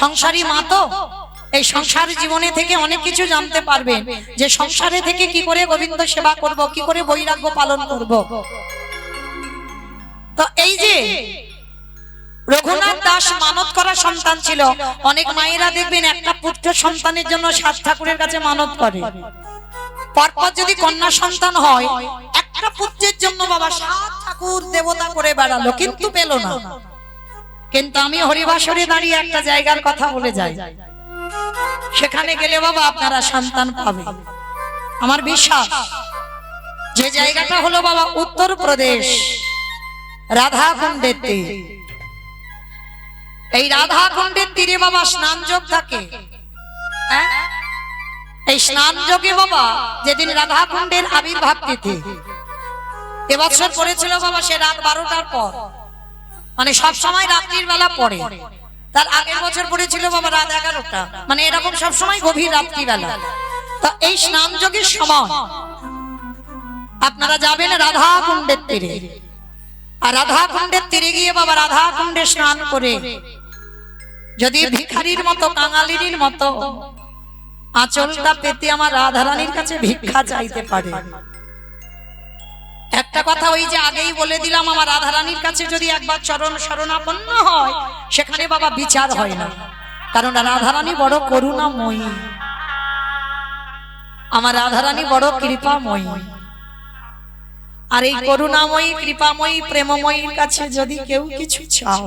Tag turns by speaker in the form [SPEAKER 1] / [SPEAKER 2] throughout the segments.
[SPEAKER 1] সংসারী মা তো এই সংসার জীবনে থেকে অনেক কিছু জানতে পারবেন, যে সংসারে থেকে কি করে গোবিন্দ সেবা করব, কি করে বৈরাগ্য পালন করব। তো এই যে রঘুনাথ দাস মানত করা সন্তান ছিল। অনেক মায়েরা দেখবেন একটা পুত্র সন্তানের জন্য 7 ঠাকুরের কাছে মানত করে, পরপর যদি কন্যা সন্তান হয় একটা পুত্রের জন্য বাবা 7 ঠাকুর দেবতা করে বেড়ালো, কিন্তু পেল না। কিন্তু আমি হরিবাসরে দাঁড়িয়ে একটা জায়গার কথা বলে যাই, সেখানে গেলে বাবা আপনারা সন্তান পাবেন। আমার বিশ্বাস যে জায়গাটা হলো বাবা উত্তরপ্রদেশ, রাধাকুণ্ডের তীর। এই রাধাকুণ্ডের তীরে বাবা স্নান যোগ থাকে। এই স্নান যোগে বাবা যেদিন রাধাকুণ্ডের আবির্ভাব তিথি, এবছর পড়েছিল বাবা সে রাত 12টার পর, মানে সব সময় রাত্রির বেলা পড়ে। তার আগের বছর পড়েছিল বাবা রাত 11টা, মানে এরকম সব সময় গভীর রাত্রি বেলা। তা এই স্নান যোগের সময় আপনারা যাবেন রাধাকুণ্ডের তীরে, আর রাধাকুণ্ডের তীরে গিয়ে বাবা রাধাকুণ্ডে স্নান করে যদি ভিখারির মতো কাঙালির মতো আঁচলটা পেতে আমার রাধারানীর কাছে ভিক্ষা চাইতে পারে। একটা কথা ওই যে আগেই বলে দিলাম, আমার রাধারানীর কাছে যদি একবার চরণ শরণাপন্ন হয় সেখানে বাবা বিচার হয় না, কারণ রাধারানী বড় করুণাময়ী, আমার রাধারানী বড় কৃপাময়ী। আর এই করুণাময়ী, কৃপাময়ী, প্রেমময়ীর কাছে যদি কেউ কিছু চাও,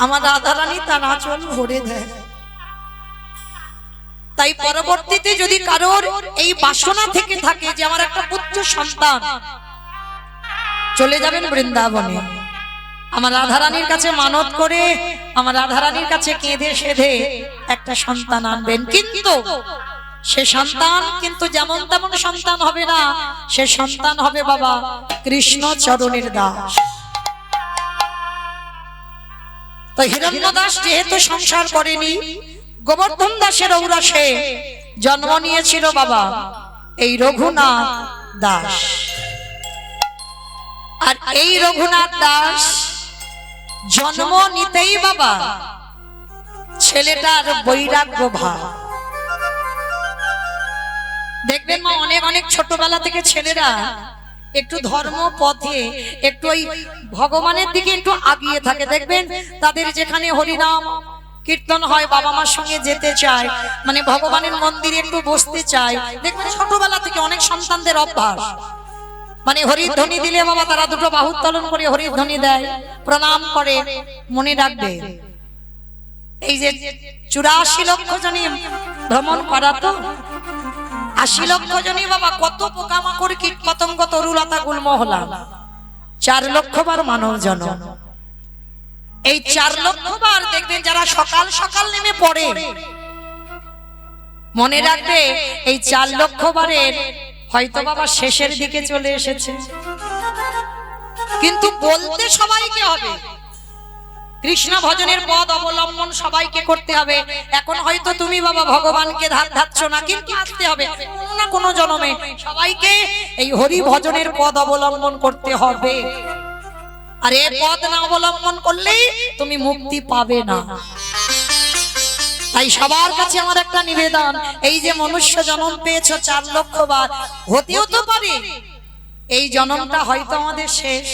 [SPEAKER 1] আমার রাধারানী তার আঁচল ভরে দেয়। তাই পরবর্তীতে যদি কারোর এই বাসনা থেকে থাকে যে আমার একটা পুত্র সন্তান, চলে যাবেন বৃন্দাবনে, আমার রাধারানীর কাছে মানত করে আমার রাধারানীর কাছে কেঁদে সেধে একটা সন্তান আনবেন। কিন্তু সে সন্তান কিন্তু যেমন তেমন সন্তান হবে না, সে সন্তান হবে বাবা কৃষ্ণ চরণের দাস। তো হিরণ্যদাস যেহেতু সংসার করেনি, গোবর্ধন দাসের ঔরসে জন্ম নিয়েছিল বাবা এই রঘুনাথ দাস। আর এই রঘুনাথ দাস জন্ম নিতেই বাবা ছেলেটার বৈরাগ্য ভাব। দেখবেন মা অনেক অনেক ছোটবেলা থেকে ছেলেরা একটু ধর্ম পথে একটু ওই ভগবানের দিকে একটু আগিয়ে থাকে। দেখবেন তাদের যেখানে হরিনাম কীর্তন হয় বাবা মার সঙ্গে যেতে চায়, মানে ভগবানের মন্দিরে একটু বসতে চায়। দেখবেন ছোটবেলা থেকে অনেক সন্তানদের অভ্যাস, মানে হরির ধ্বনি দিলে বাবা তারা দুটো বাহু উত্তোলন করে হরির ধ্বনি দেয়, প্রণাম করে। মনে রাখবে এই যে 84 লক্ষ জনই ভ্রমণ করা, তো 80 লক্ষ জনই বাবা কত পোকামাকড় কীট পতঙ্গ তরুলতা গুল্ম হলাম, 4 লক্ষ বার মানব জনম। এই 4 লক্ষ বার দেখবেন যারা সকাল সকাল নেমে পড়ে, মনে রাখবে এই 4 লক্ষ বারের হয়তো বাবা শেষের দিকে চলে এসেছে। কিন্তু বলতে সবাইকে হবে, কৃষ্ণ ভজনের পদ অবলম্বন সবাইকে করতে হবে। এখন হয়তো তুমি বাবা ভগবানকে ধার ধাচ্ছ না, কিন্তু আসতে হবে কোনো না কোনো জন্মে সবাইকে এই হরি ভজনের পদ অবলম্বন করতে হবে। আর এই পদ না অবলম্বন করলেই তুমি মুক্তি পাবে না। তাই সবার কাছে আমার একটা নিবেদন, এই যে মনুষ্য জন্ম পেয়েছো 4 লক্ষ বার, হতেও তো পারে এই জন্মটা হয়তো আমাদের শেষ,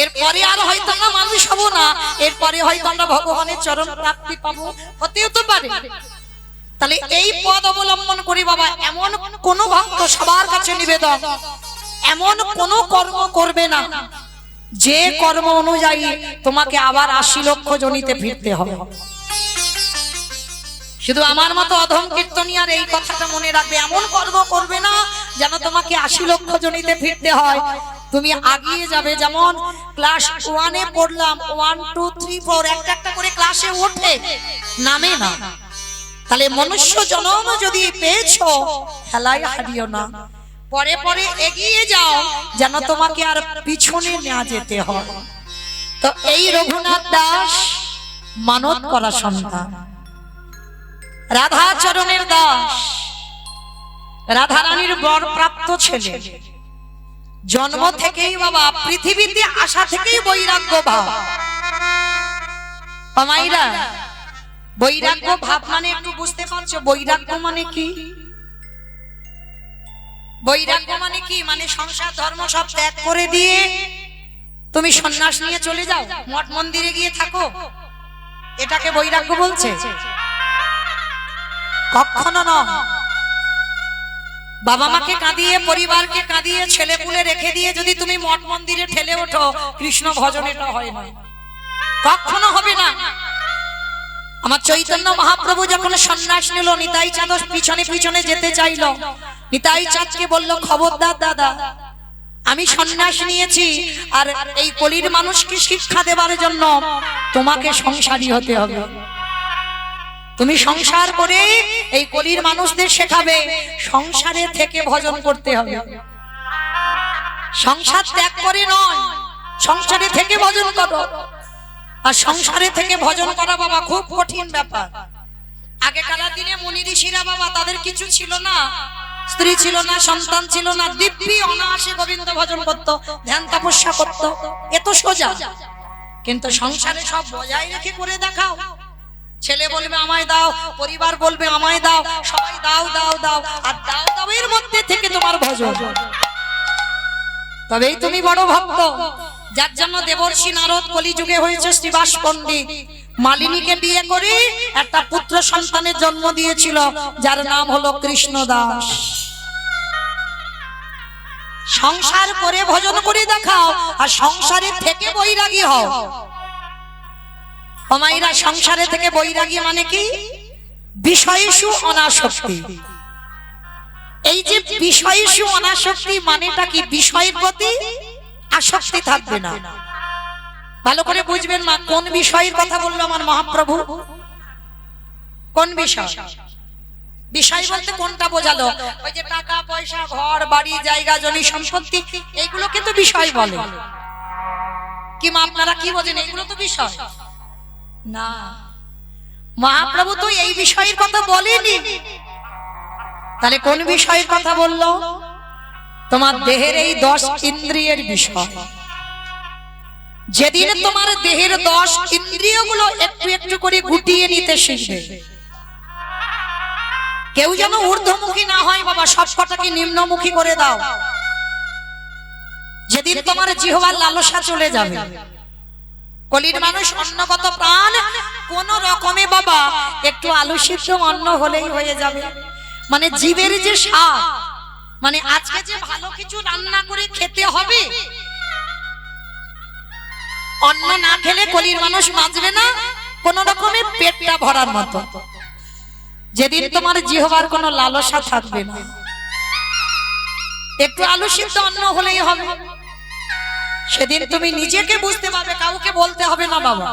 [SPEAKER 1] এরপরে আর হয়তো আমরা মানুষ হব না, এরপরে হয়তো আমরা ভগবানের চরণ প্রাপ্তি পাবো, হতেও তো পারে। তাহলে এই পদ অবলম্বন করি বাবা, এমন কোন ভক্ত সবার কাছে নিবেদন, এমন কোন কর্ম করবে না যে কর্ম অনুযায়ী তোমাকে আবার 80 লক্ষ জনিতে ফিরতে হবে। শুধু আমার মতো অধম কীর্তনিয়ার এই কথাটা মনে রাখবে, এমন কর্ম করবে না যেন তোমাকে 80 লক্ষ জনিতে ফিরতে হয়। তুমি আগিয়ে যাবে, যেমন ক্লাস 1 এ পড়লাম 1 2 3 4 একটা একটা করে ক্লাসে ওঠে, নামে না। তাহলে মনুষ্য জন্ম যদি পেয়েছো খেলায় হারিও না, পরে পরে এগিয়ে যাও যেন তোমাকে আর পিছনে না যেতে হয়। তো এই রঘুনাথ দাস মানত করা সন্তান, রাধা চরণের দাস, রাধারানীর বর প্রাপ্ত ছেলে। জন্ম থেকেই বাবা পৃথিবীতে আসা থেকেই বৈরাগ্য ভাব। মায়েরা, বৈরাগ্য ভাব মানে একটু বুঝতে পারছো বৈরাগ্য মানে কি? বৈরাগ্য মানে কি? মানে সংসার ধর্ম সব ত্যাগ করে দিয়ে তুমি সন্ন্যাস নিয়ে চলে যাও, মঠ মন্দিরে গিয়ে থাকো, এটাকে বৈরাগ্য বলছে? কখনো নয়। বাবা মাকে কাঁদিয়ে, পরিবারকে কাঁদিয়ে, ছেলেপুলে রেখে দিয়ে যদি তুমি মঠ মন্দিরে ঠেলে ওঠো কৃষ্ণ ভজন, এটা হয় না, কখনো হবে না। আমার চৈতন্য মহাপ্রভু যখন সন্ন্যাস নিল, নিতাই চাঁদ পিছনে পিছনে যেতে চাইল, নিতাই চাঁদকে বলল, খবরদার দাদা, আমি সন্ন্যাস নিয়েছি আর এই কলির মানুষকে শিক্ষা দেবার জন্য তোমাকে সংসারী হতে হবে। তুমি সংসার করে এই কলির মানুষদের শেখাবে, সংসারে থেকে ভজন করতে হবে। সংসার ত্যাগ করে নয়, সংসারে থেকে ভজন করো। আর সংসারে থেকে ভজন করা বাবা খুব কঠিন ব্যাপার। আগেকার দিনে মুনি ঋষিরা বাবা, তাদের কিছু ছিল না, স্ত্রী ছিল না, সন্তান ছিল না, দিব্যি অনায়াসে গোবিন্দ ভজন করত, ধ্যান তপস্যা করত, এত সোজা। কিন্তু সংসারে সব বজায় রেখে করে দেখাও। ছেলে বলবে আমায় দাও, পরিবার বলবে আমায় দাও, সবাই দাও দাও দাও, আর দাও দাও এর মধ্যে থেকে তোমার ভজন, তবেই তুমি বড় ভক্ত। যার জন্য দেবর্ষি নারদ কলিযুগে হয়েছে শ্রীবাস পণ্ডিত, মালিনীকে বিয়ে করে একটা পুত্র সন্তানের জন্ম দিয়েছিল, যার নাম হলো কৃষ্ণদাস। সংসার করে ভজন করে দেখাও, আর সংসারে থেকে বৈরাগী হও। মায়েরা, সংসারে থেকে বৈরাগী মানে কি? বিষয়সু অনাসক্তি। এই যে বিষয়সু অনাসক্তি মানেটা কি? বিষয়ের প্রতি আসক্তি থাকবে না। ভালো করে বুঝবেন মা, কোন বিষয়ের কথা বললো আমার মহাপ্রভু? কোন বিষয়? বিষয় বলতে কোনটা বোঝালো? ওই যে টাকা পয়সা, ঘর বাড়ি, জায়গা জমি সম্পত্তি, এইগুলো কিন্তু বিষয় বলে। কি মা, আপনারা কি বোঝেন? এইগুলো তো বিষয় না। মহাপ্রভু তো এই বিষয়ের কথা বলেনি। তাহলে কোন বিষয়ের কথা বললো? তোমার দেহের এই 10 ইন্দ্রিয়ের বিষয়। যেদিন তোমার দেহের 10 ইন্দ্রিয়গুলো একটু একটু করে গুটিয়ে নিতে শিখবে, কেউ যেন ঊর্ধ্বমুখী না হয় বাবা, সব কটাকে নিম্নমুখী করে দাও। যেদিন তোমার জিহ্বার লালসা চলে যাবে, কলির মানুষ অন্নগত প্রাণ, কোন রকমে বাবা একটু আলু সিদ্ধ অন্ন হলেই হয়ে যাবে। মানে জীবের যে স্বাদ, মানে আজকে যে ভালো কিছু রান্না করে খেতে হবে, অন্ন না খেলে কলির মানুষ বাঁচবে না, কোন রকমে পেটটা ভরার মতো। যেদিন তোমার জিহ্বার কোনো লালসা থাকবে না, একটু আলু সিদ্ধ অন্ন হলেই হবে, সেদিন তুমি নিজেকে বুঝতে পারবে, কাউকে বলতে হবে না বাবা,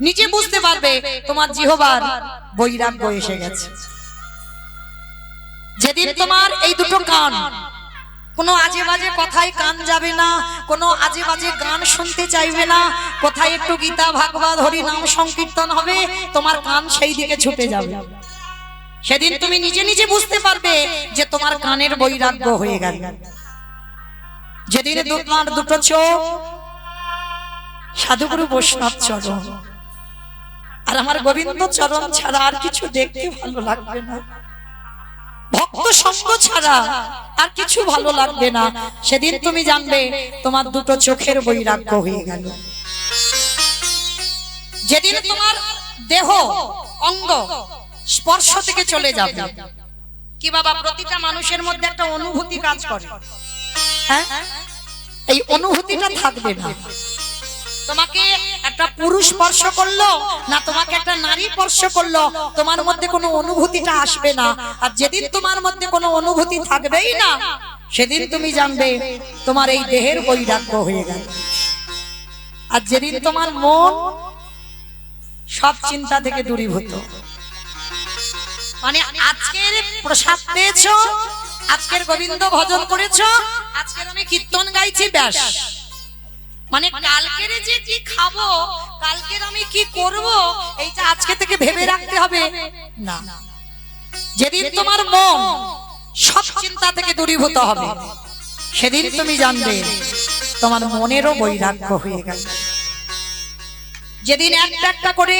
[SPEAKER 1] নিজে বুঝতে পারবে তোমার জিহ্বার বৈরাগ্য এসে গেছে। যেদিন তোমার এই দুটো কান, কোনো আজে বাজে কথায় কান যাবে না, কোনো আজে বাজে গান শুনতে চাইবে না, কোথায় একটু গীতা ভাগবত হরি নাম সংকীর্তন হবে, তোমার কান সেই দিকে ছুটে যাবে। সেদিন তুমি নিজে নিজে বুঝতে পারবে যে তোমার কানের বৈরাগ্য হয়ে গেল। যেদিন তোমার দুটো চোখ সাধুগুরু বৈষ্ণব চরণ আর আমার গোবিন্দ চরণ ছাড়া আর কিছু দেখতে ভালো লাগবে না, ভক্ত সঙ্গ ছাড়া আর কিছু ভালো লাগবে না, সেদিন তুমি জানবে তোমার দুটো চোখের বৈরাগ্য হয়ে গেল। যেদিন তোমার দেহ অঙ্গ স্পর্শ থেকে চলে যাবে, কি বাবা, প্রতিটা মানুষের মধ্যে একটা অনুভূতি কাজ করে, হ্যাঁ, এই অনুভূতিটা থাকবে না। তোমাকে একটা পুরুষ স্পর্শ করলো না, তোমাকে একটা নারী স্পর্শ করলো, তোমার মধ্যে কোনো অনুভূতিটা আসবে না। আর যেদিন তোমার মধ্যে কোনো অনুভূতি থাকবেই না, সেদিন তুমি জানবে তোমার এই দেহের বৈরাগ্য হয়ে গেল। আর যেদিন তোমার মন সব চিন্তা থেকে দূরীভূত, মানে আজকের প্রসাদ পেয়েছো, আজকের গোবিন্দ ভজন করেছো, আজকের আমি কীর্তন গাইছি, ব্যাস, মানে কালকের যে কি খাবো, কালকের আমি কি করব, এইটা আজকে থেকে ভেবে রাখতে হবে না। যেদিন তোমার মন সব চিন্তা থেকে দূরীভূত হবে, সেদিন তুমি জানবে তোমার মনেরও বৈরাগ্য হয়ে গেল। যেদিন একটা একটা করে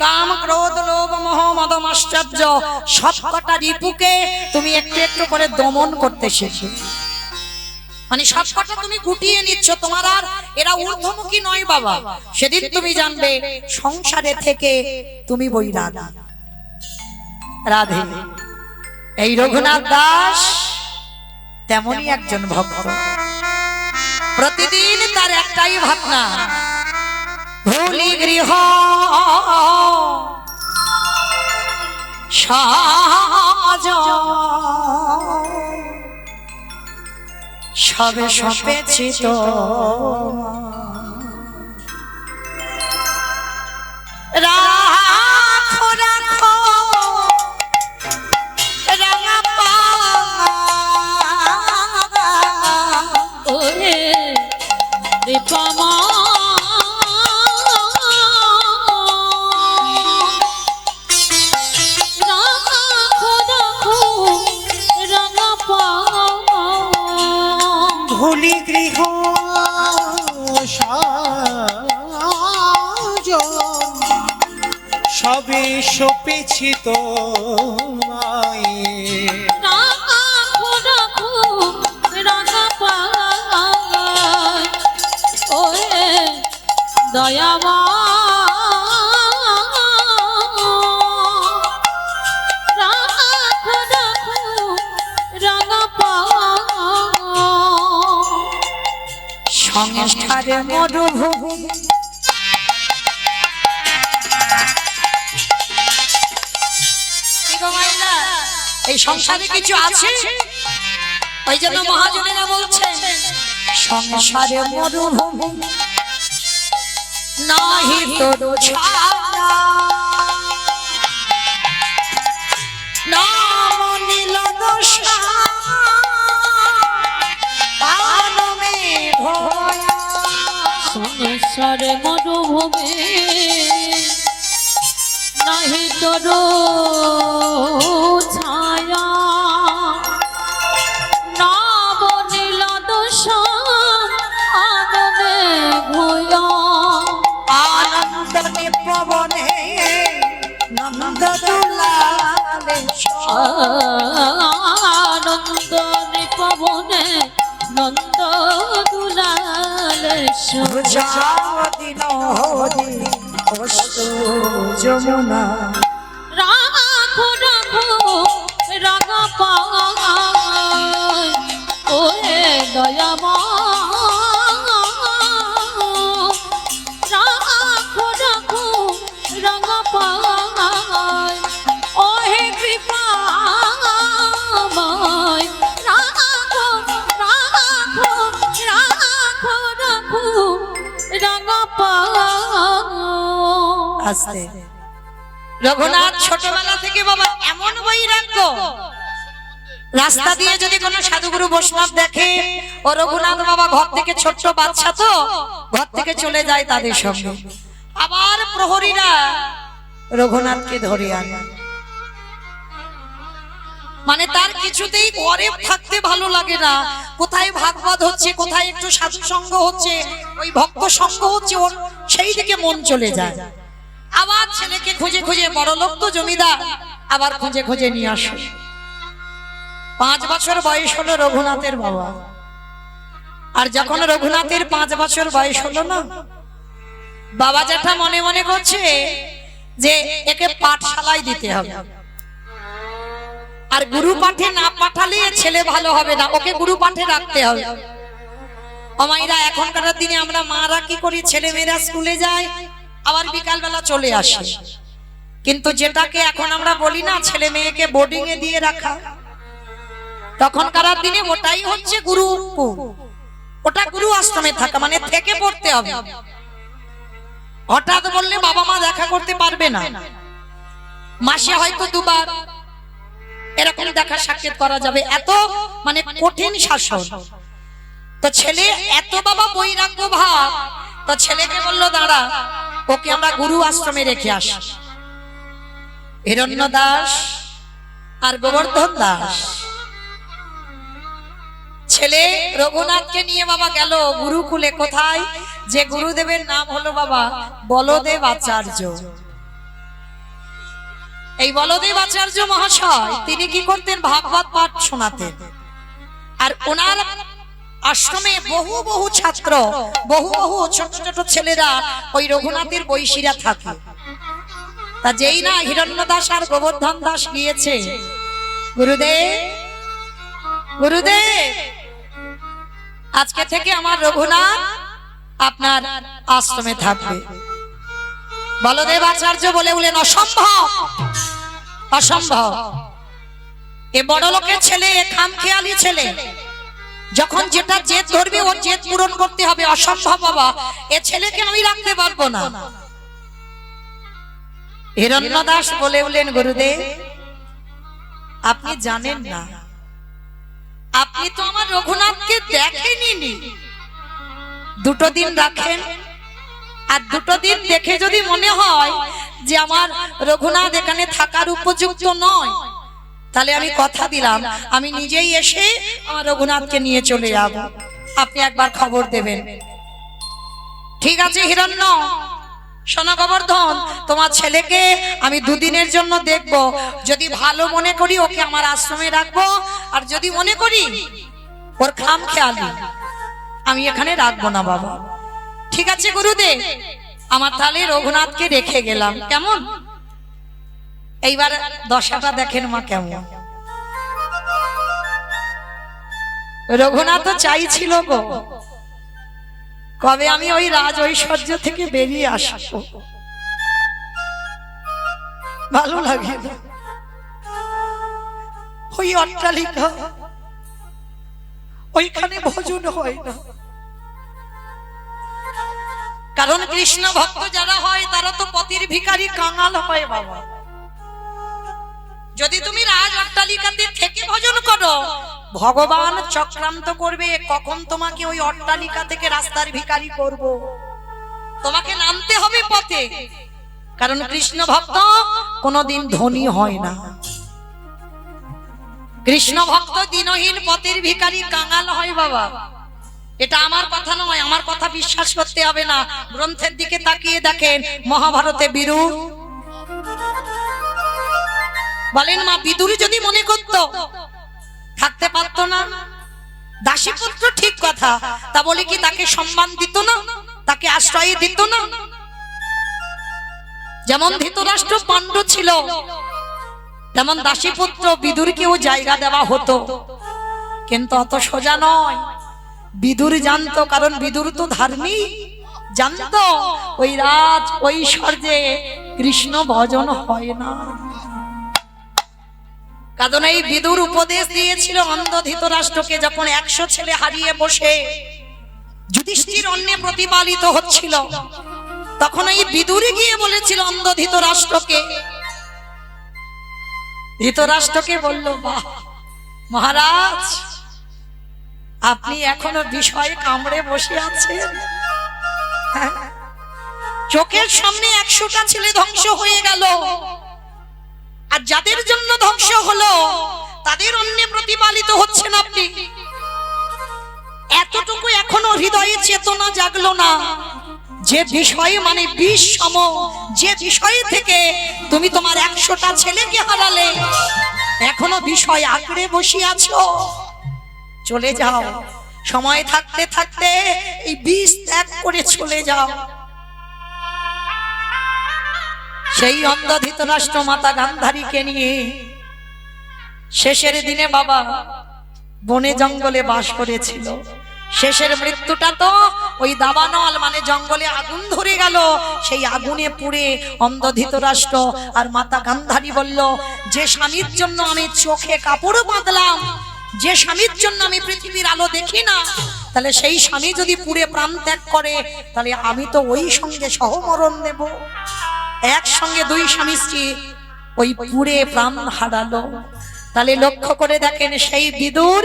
[SPEAKER 1] কাম ক্রোধ লোভ মোহ মদ আশ্চর্য সবকটা রিপুকে তুমি একটু একটু করে দমন করতে শিখবে, মানে সবকটা তুমি গুটিয়ে নিচ্ছ, তোমার আর এরা ঊর্ধ্বমুখী নয় বাবা। সেদিন তুমি জানবে সংসারে থেকে তুমি বৈরাগী। রাধে। এই রঘুনাথ দাস তেমনই একজন ভক্ত। প্রতিদিন তার একটাই ভাবনা, ভুলি গৃহ সাজ সবে সপেছি তো রাখো রাখো রাঙা পা
[SPEAKER 2] ওরে দীপমা
[SPEAKER 3] ভুলি গৃহ সাজন সবে সপেছি তো
[SPEAKER 2] দয়ামা
[SPEAKER 1] সংসারে মরুভূমি এই সংসারে কিছু আছে, ওই জন্য মহাজনেরা বলছেন সংসারে মরুভূমি নাহি তোর ছায়া নাম নীল দশা পানমে ভয়া।
[SPEAKER 2] সংসারে মরুভূমি নাহি তোর ছায়া নব নীল দশা আনন্দে ভূয়া।
[SPEAKER 1] আনন্দ নিপবনে নন্দ দুলালে
[SPEAKER 2] আনন্দ নিপবনে নন্দ দুলালে
[SPEAKER 1] দিন যমুনা
[SPEAKER 2] রাখো রাখো রাগা পায় ওরে দয়ামা রাখো রাখো রাগা পায় ওহে কৃপাময় রাখো রাখো রাখো রাখো রাগা পায়।
[SPEAKER 1] আস্তে। রঘুনাথ ছোটবেলা থেকে বাবা এমন বৈরাগ্য, রাস্তা দিয়ে যদি কোনো সাধুগুরু বৈষ্ণব দেখে ও রঘুনাথ বাবা ঘর থেকে ছোট্ট বাচ্চা তো ঘর থেকে চলে যায় তাদের সঙ্গে, আবার প্রহরীরা রঘুনাথকে ধরে আনে, মানে তার কিছুতেই ঘরে থাকতে ভালো লাগে না। কোথায় ভাগবত হচ্ছে, কোথায় একটু সাধু সঙ্গ হচ্ছে, ওই ভক্ত সঙ্গ হচ্ছে, ওর সেই দিকে মন চলে যায়। আবার ছেলেকে খুঁজে খুঁজে, বড় লোক তো জমিদার, আবার খুঁজে খুঁজে নিয়ে আসে। 5 বছর বয়স হলো রঘুনাথের বাবা, আর যখন রঘুনাথের 5 বছর বয়স হলো না, বাবা জ্যাঠা মনে মনে করছে যে একে পাঠশালায় দিতে হবে, আর গুরু পাঠে না পাঠালে ছেলে ভালো হবে না, ওকে গুরু পাঠে রাখতে হবে। আমাইরা এখনকার দিনে আমরা মারা কি করি, ছেলে মেয়েরা স্কুলে যায় আবার বিকাল বেলা চলে আসে, কিন্তু যেটাকে এখন আমরা বলি না ছেলে মেয়েকে বোর্ডিং এ দিয়ে রাখা, তখনকার দিনে ওটাই হচ্ছে গুরু, ওটা গুরু আশ্রমে থাকা, মানে থেকে পড়তে হবে। হঠাৎ বললে বাবা মা দেখা করতে পারবে না, মাসে হয়তো 2 বার এরকম দেখা সাক্ষাৎ করা যাবে, এত মানে কঠিন শাসন। তো ছেলে এত বাবা বৈরাগ্য ভাব, তো ছেলেকে বললো দাঁড়া, ওকে আমরা গুরু আশ্রমে রেখে আসি। হিরণ্য দাস আর গোবর্ধন দাস ছেলে রঘুনাথকে নিয়ে বাবা গেল গুরুকুলে। কোথায়? যে গুরুদেবের নাম হলো বাবা বলদেব আচার্য। এই বলদেব আচার্য মহাশয় তিনি কি করতেন? ভাগবত পাঠ শোনাতেন। আর ওনার আশ্রমে বহু বহু ছাত্র, বহু বহু ছোট ছোট ছেলেরা ওই রঘুনাথের বৈশীরা থাকে। তা যেই না হিরণ্য দাস আর গোবর্ধন দাস গিয়েছে, গুরুদেব গুরুদেব আজকে থেকে আমার রঘুনাথ আপনার আশ্রমে থাকবে। বলদেব আচার্য বলে উঠলেন, অসম্ভব অসম্ভব, এ বড় লোকের ছেলে, এ খামখেয়ালি ছেলে, যখন যেটা জেদ ধরবে ওর জেদ পূরণ করতে হবে। অসম্ভব বাবা, এ ছেলেকে আমি রাখতে পারবো না। হিরণ্য দাস বলে উঠলেন, গুরুদেব আপনি জানেন না, আপনি তো আমার রঘুনাথকে দেখেননি। দুটো দিন রাখেন, আর দুটো দিন দেখে যদি মনে হয় যে আমার রঘুনাথ এখানে থাকার উপযুক্ত নয়, তাহলে আমি কথা দিলাম আমি নিজেই এসে আমার রঘুনাথকে নিয়ে চলে যাব। আপনি একবার খবর দেবেন। ঠিক আছে হিরণ্য, শোনো গোবর্ধন, তোমার ছেলেকে আমি দুদিনের জন্য দেখব। যদি ভালো মনে করি ওকে আমার আশ্রমে রাখবো, আর যদি মনে করি ওর খামখেয়ালি, আমি এখানে রাখবো না বাবা। ঠিক আছে গুরুদেব, আমার তাহলে রঘুনাথকে রেখে গেলাম। কেমন? এইবার দশাটা দেখেন মা কেমন। রঘুনাথ চাইছিল গো কবে আমি ওই রাজ ঐশ্বর্য থেকে বেরিয়ে আসবো। ভালো লাগে না ওই অট্টালিকা, ওইখানে ভোজন হয় না। কারণ কৃষ্ণ ভক্ত যারা হয় তারা তো পতির ভিখারি কাঙাল হয় বাবা। যদি তুমি রাজ অট্টালিকাতে থেকে ভজন করো, ভগবান চক্রান্ত করবে কখন তোমাকে ওই অট্টালিকা থেকে রাস্তার ভিখারি করব। তোমাকে নামতে হবে পথে, কারণ কৃষ্ণ ভক্ত কোনোদিন ধনী হয় না। কৃষ্ণ ভক্ত দিনহীন পথের ভিখারি কাঙাল হয় বাবা। এটা আমার কথা নয়, আমার কথা বিশ্বাস করতে হবে না। গ্রন্থের দিকে তাকিয়ে দেখেন, মহাভারতে বিদুর বলেন, মা বিদুর যদি মনে করত থাকতে পারতো না। দাসীপুত্র ঠিক কথা, তা বলে কি তাকে সম্মান দিত না, তাকে আশ্রয় দিত না? যেমন ধৃতরাষ্ট্র পাণ্ডু ছিল, তেমন দাসীপুত্র বিদুরকেও জায়গা দেওয়া হতো। কিন্তু অত সোজা নয়। বিদুর জানতো, কারণ বিদুর তো ধার্মিক, জানতো ওই রাজ ঐশ্বর্যে কৃষ্ণ ভজন হয় না। কারণ এই বিদুর উপদেশ দিয়েছিল অন্ধ ধৃতরাষ্ট্রকে, যখন 100 ছেলে হারিয়ে বসে যুধিষ্ঠির অন্যে প্রতিপালিত হচ্ছিল, তখন এই বিদুরে গিয়ে বলেছিল অন্ধ ধৃতরাষ্ট্রকে। ধৃতরাষ্ট্রকে বলল, বাহ মহারাজ, আপনি এখনো বিষয়ে কামড়ে বসে আছেন। চোখের সামনে 100টা ছেলে ধ্বংস হয়ে গেল, আর যাদের জন্য ধ্বংস হলো তাদের অন্যে প্রতিপালিত হচ্ছেন আপনি। এতটুকু এখনো হৃদয়ে চেতনা জাগলো না যে বিষয়ে মানে বিষ সম, যে বিষয় থেকে তুমি তোমার 100টা ছেলেকে হারালে, এখনো বিষয় আঁকড়ে বসে আছো। চলে যাও, সময় থাকতে থাকতে এই বিষ ত্যাগ করে চলে যাও। সেই অন্ধ ধৃতরাষ্ট্র মাতা গান্ধারীকে নিয়ে শেষের দিনে বাবা বনে জঙ্গলে বাস করেছিল। শেষের মৃত্যুটা তো ওই দাবানল মানে জঙ্গলে আগুন ধরে গেল, সেই আগুনে পুড়ে অন্ধ ধৃতরাষ্ট্র আর মাতা গান্ধারী বলল, যে স্বামীর জন্য আমি চোখে কাপড় বাঁধলাম, যে স্বামীর জন্য আমি পৃথিবীর আলো দেখি না, তাহলে সেই স্বামী যদি পুড়ে প্রাণ ত্যাগ করে, তাহলে আমি তো ওই সঙ্গে সহমরণ নেব। একসঙ্গে 2 স্বামী স্ত্রী ওই পুড়ে প্রাণ হারালো। তাহলে লক্ষ্য করে দেখেন, সেই বিদুর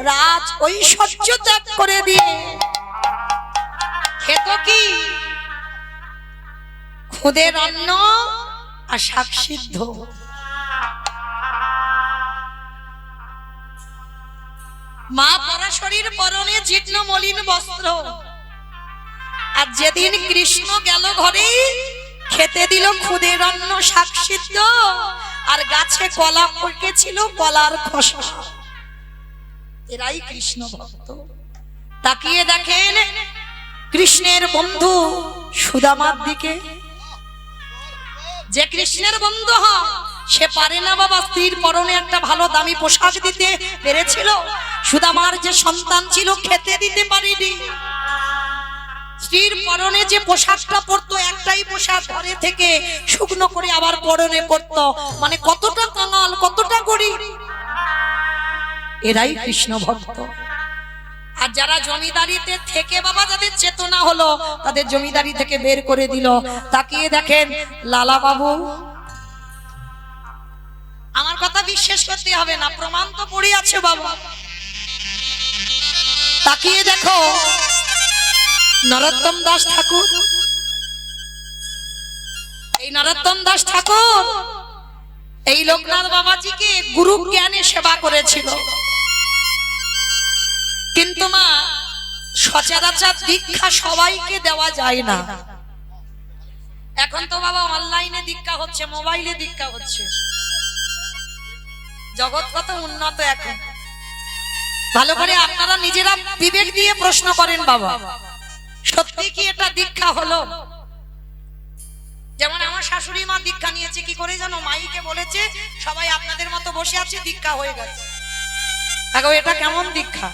[SPEAKER 1] রাজ ঐশ্বর্য ত্যাগ করে দিয়ে খেত কি? খুদের অন্ন আর শাক সিদ্ধ। মা পরাশরীর পরনে জীর্ণ মলিন বস্ত্র। আর যেদিন কৃষ্ণ গেল ঘরে, খেতে দিল খুদের অন্ন শাক সিদ্ধ, আর গাছে কলা পড়েছিল কলার খোসা। এরাই কৃষ্ণ ভক্ত। তাকিয়ে দেখেন কৃষ্ণের বন্ধু সুদামার দিকে। যে কৃষ্ণের বন্ধু হয় সে পারে না বাবা স্ত্রীর পরনে একটা ভালো দামি পোশাক দিতে পেরেছিল? সুদামার যে সন্তান ছিল খেতে দিতে পারেনি। স্ত্রীর পরনে যে পোশাকটা পরতো, একটাই পোশাক ঘরে থেকে শুকনো করে আবার পরনে পরতো, মানে কতটা কাঙাল, কতটা গরিব। এরাই কৃষ্ণ ভক্ত। আর যারা জমিদারিতে থেকে বাবা যাদের চেতনা হলো, তাদের জমিদারি থেকে বের করে দিল। তাকিয়ে দেখেন লালা বাবু, আমার কথা বিশ্বাস করতে হবে না, প্রমাণ তো পড়ে আছে বাবা। তাকিয়ে দেখো নরোত্তম দাস ঠাকুর। এই নরোত্তম দাস ঠাকুর এই লোকনাথ বাবাজিকে গুরু জ্ঞানে সেবা করেছিল। কিন্তু মা সচরাচর দীক্ষা সবাইকে দেওয়া যায় না। এখন তো বাবা অনলাইনে দীক্ষা হচ্ছে, মোবাইলে দীক্ষা হচ্ছে, জগৎ কত উন্নত এখন। ভালো করে আপনারা নিজেরা বিবেক দিয়ে প্রশ্ন করেন বাবা, সত্যি কি এটা দীক্ষা হলো? যেমন আমার শাশুড়ি মা দীক্ষা নিয়েছে কি করে জানো? মাইকে বলেছে সবাই আপনাদের মতো বসে আছে, দীক্ষা হয়ে গেছে। দেখো এটা কেমন দীক্ষা?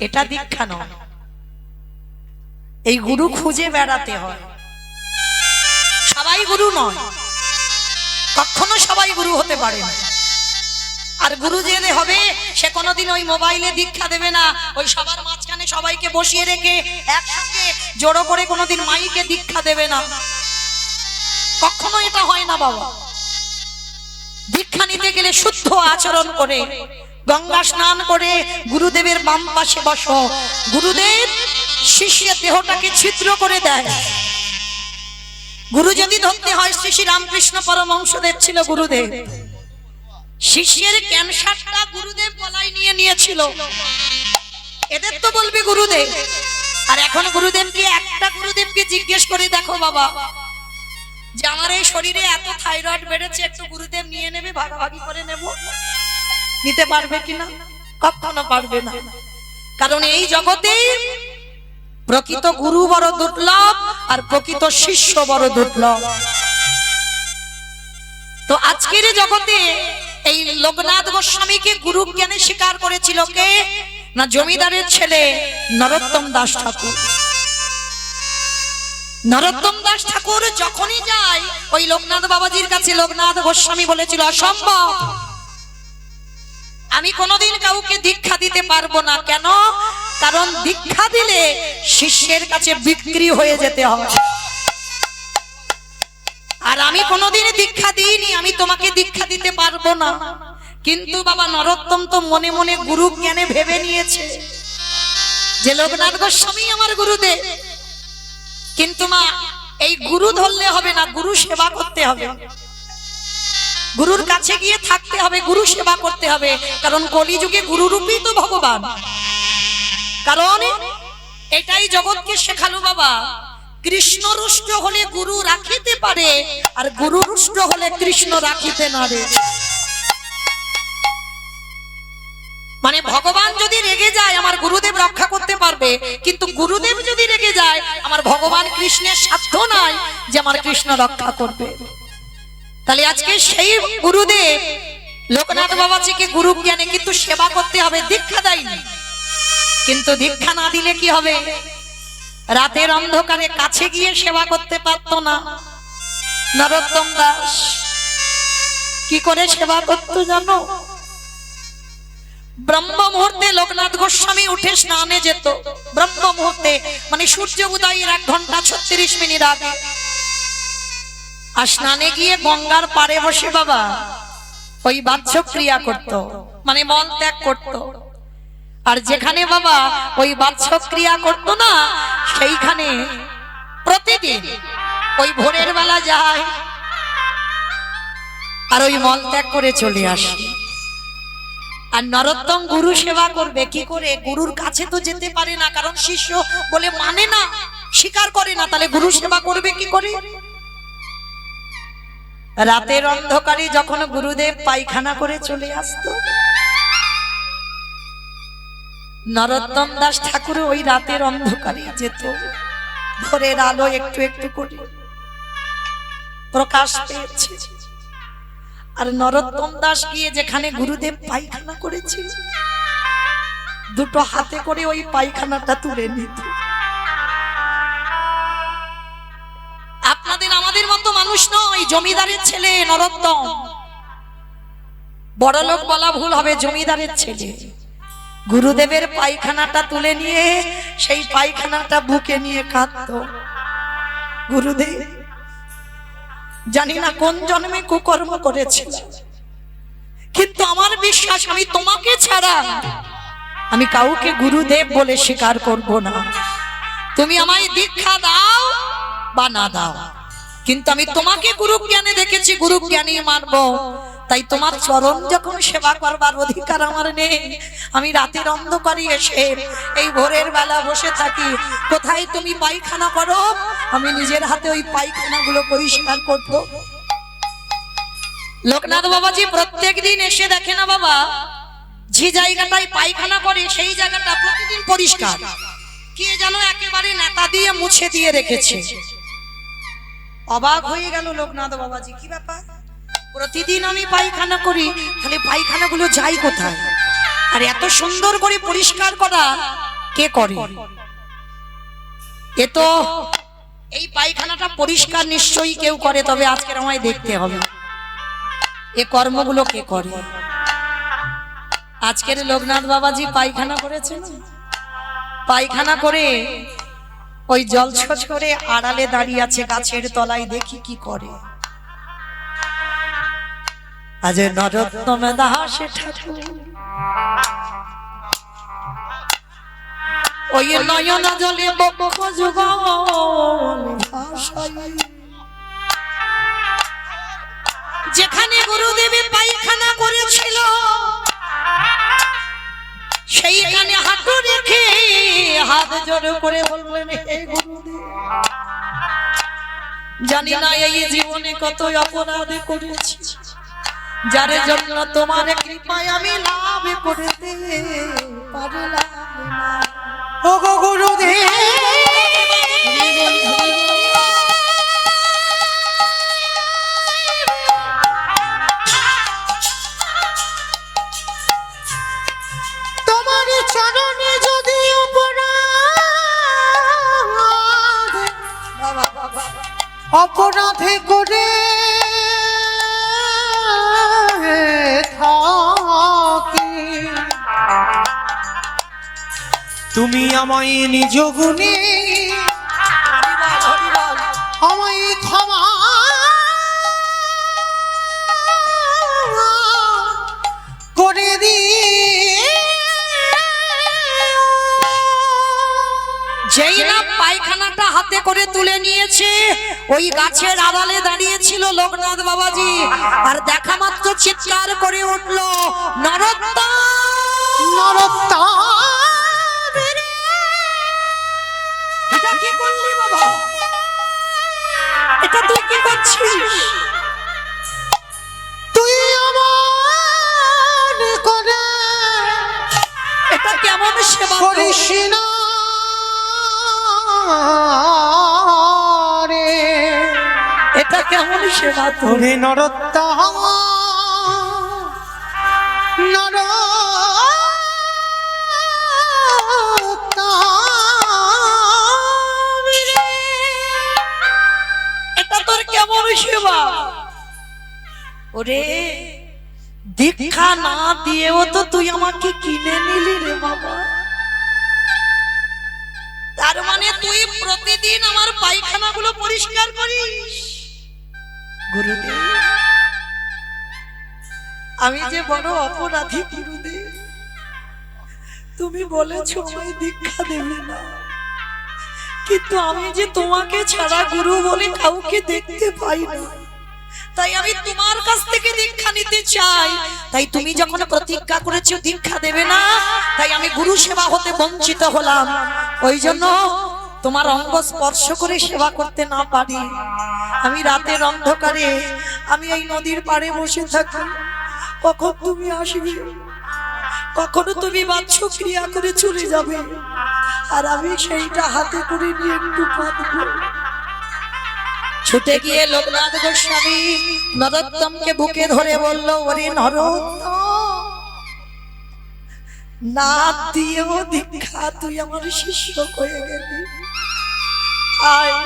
[SPEAKER 1] এটা দীক্ষা নয়, এই গুরু খুঁজে বেড়াতে হয়। সবাই গুরু নয়, কখনো সবাই গুরু হতে পারে না। আর গুরু যে হবে সে কোনোদিন ওই মোবাইলে দীক্ষা দেবে না, ওই সবার মাঝখানে সবাইকে বসিয়ে রেখে একসঙ্গে জড়ো করে কোনোদিন মাইকে দীক্ষা দেবে না, কখনো এটা হয় না বাবা। দীক্ষা নিতে গেলে শুদ্ধ আচরণ করে গঙ্গা স্নান করে গুরুদেবের বাম পাশে বসো। গুরুদেব শিষ্যের দেহটাকে ছিদ্র করে দেয়। গুরু যদি ধরতে হয়, শ্রী শ্রী রামকৃষ্ণ পরমহংসদেব ছিল গুরুদেব। শিষ্যের ক্যান্সারটা গুরুদেব গলায় নিয়ে নিয়েছিল, এদের তো বলবে গুরুদেব। আর এখন গুরুদেবকে একটা গুরুদেবকে জিজ্ঞেস করে দেখো বাবা, যে আমার এই শরীরে এত থাইরয়েড বেড়েছে, একটু গুরুদেব নিয়ে নেবে, ভাগাভাগি করে নেব, নিতে পারবে কিনা? কখনো পারবে না। কারণ এই জগতে প্রকৃত গুরু বড় দুর্লভ, আর প্রকৃত শিষ্য বড় দুর্লভ। তো আজকের জগতে এই লোকনাথ গোস্বামীকে গুরু জ্ঞানে স্বীকার করেছিল কে? না জমিদারের ছেলে নরোত্তম দাস ঠাকুর। নরোত্তম দাস ঠাকুর যখনই যায় ওই লোকনাথ বাবাজির কাছে, লোকনাথ গোস্বামী বলেছিল অসম্ভব, আমি কোনোদিন কাউকে দীক্ষা দিতে পারবো না। কেন? কারণ দীক্ষা দিলে শিষ্যের কাছে বিক্রি হয়ে যেতে হয়। আর আমি কোনোদিন দীক্ষা দিইনি, আমি তোমাকে দীক্ষা দিতে পারবো না। কিন্তু বাবা নরোত্তম তো মনে মনে গুরু জ্ঞানে ভেবে নিয়েছে যে লোকনাথ গোস্বামী আমার গুরুদেব। কিন্তু মা এই গুরু ধরলে হবে না, গুরু সেবা করতে হবে, গুরুর কাছে গিয়ে থাকতে হবে, গুরু সেবা করতে হবে। কারণ কলিযুগে গুরুরূপী তো ভগবান। কারণ এটাই জগৎকে শেখালো বাবা, কৃষ্ণ রুষ্ট হলে গুরু রাখিতে পারে, আর গুরু রুষ্ট হলে কৃষ্ণ রাখিতে না রে। মানে ভগবান যদি রেগে যায় আমার গুরুদেব রক্ষা করতে পারবে, কিন্তু গুরুদেব যদি রেগে যায় আমার ভগবান কৃষ্ণের সাধ্য নাই যে আমার কৃষ্ণ রক্ষা করবে। তাহলে আজকে সেই গুরুদেব লোকনাথ বাবাজিকে গুরু জ্ঞানে কিন্তু সেবা করতে হবে, দীক্ষা দেয়নি। কিন্তু দীক্ষা না দিলে কি হবে? রাতের অন্ধকারে কাছে গিয়ে সেবা করতে পারতো না। নরোত্তম দাস কি করে সেবা করতো জানো? ব্রহ্ম মুহূর্তে লোকনাথ গোস্বামী উঠে স্নানে যেত। ব্রহ্ম মুহূর্তে মানে সূর্য উদয়ের 1 ঘন্টা 36 মিনিট আগে। আর স্নানে গিয়ে গঙ্গার পাড়ে বসে বাবা ওই বাহ্যক্রিয়া করত, মানে মল ত্যাগ করত। আর যেখানে বাবা ওই বাহ্যক্রিয়া করতো না, সেইখানে প্রতিদিন ওই ভোরের বেলা যায় আর ওই মল ত্যাগ করে চলে আসে। আর নরোত্তম গুরু সেবা করবে কি করে? গুরুর কাছে তো যেতে পারে না, কারণ শিষ্য বলে মানে না, স্বীকার করে না, তাহলে গুরু সেবা করবে কি করে? রাতের অন্ধকারে যখন গুরুদেব পায়খানা করে চলে আসতো, নরোত্তম দাস ঠাকুর ওই রাতের অন্ধকারে যেত, ভোরের আলো একটু একটু করে প্রকাশ পেয়েছে। আর নরোত্তম দাস গিয়ে যেখানে গুরুদেব পায়খানা করেছিল, দুটো হাতে করে ওই পায়খানাটা তুলে নিত। আপনাদের আমাদের মতো মানুষ নয়, জমিদারের ছেলে নরোত্তম। বড়লোক বলা ভুল হবে, জমিদারের ছেলে। গুরুদেবের পায়খানাটা তুলে নিয়ে সেই পায়খানাটা বুকে নিয়ে কাঁদত। গুরুদেব, জানি না কোন জন্মে কুকর্ম করেছিল, কিন্তু আমার বিশ্বাস আমি তোমাকে ছাড়া আমি কাউকে গুরুদেব বলে স্বীকার করব না। তুমি আমায় দীক্ষা দাও বা না দাও, কিন্তু আমি তোমাকে গুরু জ্ঞানে দেখেছি, গুরু জ্ঞানী মানব। তাই তোমার চরণ যখন সেবা করবার অধিকার আমার নেই, আমি রাতের অন্ধকারে এসে এই ভোরের বেলা বসে থাকি। কোথায় তুমি পায়খানা করো, আমি নিজের হাতে ওই পায়খানাগুলো পরিষ্কার করব। লোকনাথ বাবাজি প্রত্যেক দিন এসে দেখে না বাবা, যে জায়গাটায় পায়খানা করে সেই জায়গাটা প্রতিদিন পরিষ্কার, কে যেন একেবারে নেতা দিয়ে মুছে দিয়ে রেখেছে। অবাক হয়ে গেল লোকনাথ বাবাজি, কি ব্যাপার? প্রতিদিন আমি পায়খানা করি, তাহলে পায়খানাগুলো যাই কোথায়? আর এত সুন্দর করে পরিষ্কার করা কে করে? এ তো এই পায়খানাটা পরিষ্কার নিশ্চয়ই কেউ করে, তবে আজকের আমায় দেখতে হবে এ কর্মগুলো কে করে। আজকের লোকনাথ বাবাজি পায়খানা করেছেন, পায়খানা করে ওই জলছছ করে আড়ালে দাঁড়িয়ে আছে গাছের তলায়, দেখি কি করে। আজ নরোত্তম দাস ঠাকুর ওই নয়ন জলে বক্ষ যুগল ভাষায়, যেখানে গুরুদেবে পায়খানা করেছিল সেইখানে হাঁটু রেখে হাত জোড় করে বললেন, হে গুরুদেব, জানি না এই জীবনে কত অপরাধ করেছি, যার জন্য তোমার কৃপায় আমি লাভ করতে পারলাম না।
[SPEAKER 3] ও গো গুরুদেব, তোমার চরণে যদি অপরাধে করে থাকি, তুমি আমায় নিজ গুণে আমায় ক্ষমা করে দিয়ে,
[SPEAKER 1] যেই না পায়খানাটা হাতে করে তুলে নিয়েছে, ওই গাছের আড়ালে দাঁড়িয়েছিল লোকনাথ বাবাজি, আর দেখা মাত্র চিৎকার করে উঠলো, নরোত্তম,
[SPEAKER 3] নরোত্তম,
[SPEAKER 1] এটা কি করলি বাবা? এটা তুই কি করছিস?
[SPEAKER 3] তুই আমার করে
[SPEAKER 1] এটা কেমন সেবা
[SPEAKER 3] করিস না রে,
[SPEAKER 1] এটা কেমন সেবা তোর?
[SPEAKER 3] তোরে নরোত্তম,
[SPEAKER 1] এটা তোর কেমন সেবা? ওরে, দীক্ষা না দিয়েও তো তুই আমাকে কিনে নিলি রে বাবা। তার মানে তুই প্রতিদিন আমার পায়খানাগুলো পরিষ্কার করিস। গুরুদেব, আমি যে বড় অপরাধী গুরুদেব, তুমি বলেছো আমায় দীক্ষা দেবে না, কিন্তু আমি যে তোমাকে ছাড়া গুরু বলে কাউকে দেখতে পাই না, তাই আমি তোমার কাছ থেকে দীক্ষা নিতে চাই। তাই তুমি যখন প্রতিজ্ঞা করেছো দীক্ষা দেবে না, তাই আমি গুরু সেবা হতে বঞ্চিত হলাম। ওই জন্য তোমার অঙ্গ স্পর্শ করে সেবা করতে না পারি। আমি রাতের অন্ধকারে আমি এই নদীর পাড়ে বসে থাকি, কখন তুমি আসবে, কখনো তুমি বাচ্চ ক্রিয়া করে চলে যাবে, আর আমি সেইটা হাতে করে নিয়ে একটু কাঁদবো। ছুটে গিয়ে লোকনাথ গোস্বামী নরোত্তমকে বুকে ধরে বলল, ওরে নরোত্তম, না দিয়েও দীক্ষা তুই আমার শিষ্য হয়ে গেলি। আয়,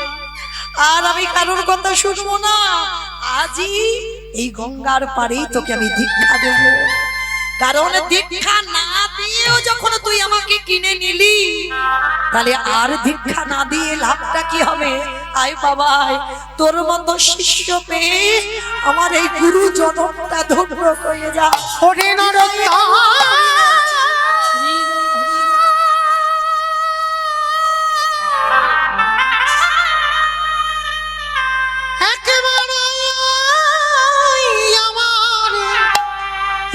[SPEAKER 1] আর আমি কারোর কথা শুনবো না। আজই এই গঙ্গার পাড়েই তোকে আমি দীক্ষা দেব। কারণ দীক্ষা না দিয়েও যখন তুই আমাকে কিনে নিলি, তাহলে আর দীক্ষা না দিয়ে লাভটা কি হবে? আয় বাবা, তোর মতো শিষ্য পেয়ে আমার এই গুরু জনমটা ধন্য হয়ে যা।
[SPEAKER 3] ওরে নরোত্তম, একেবারে আমার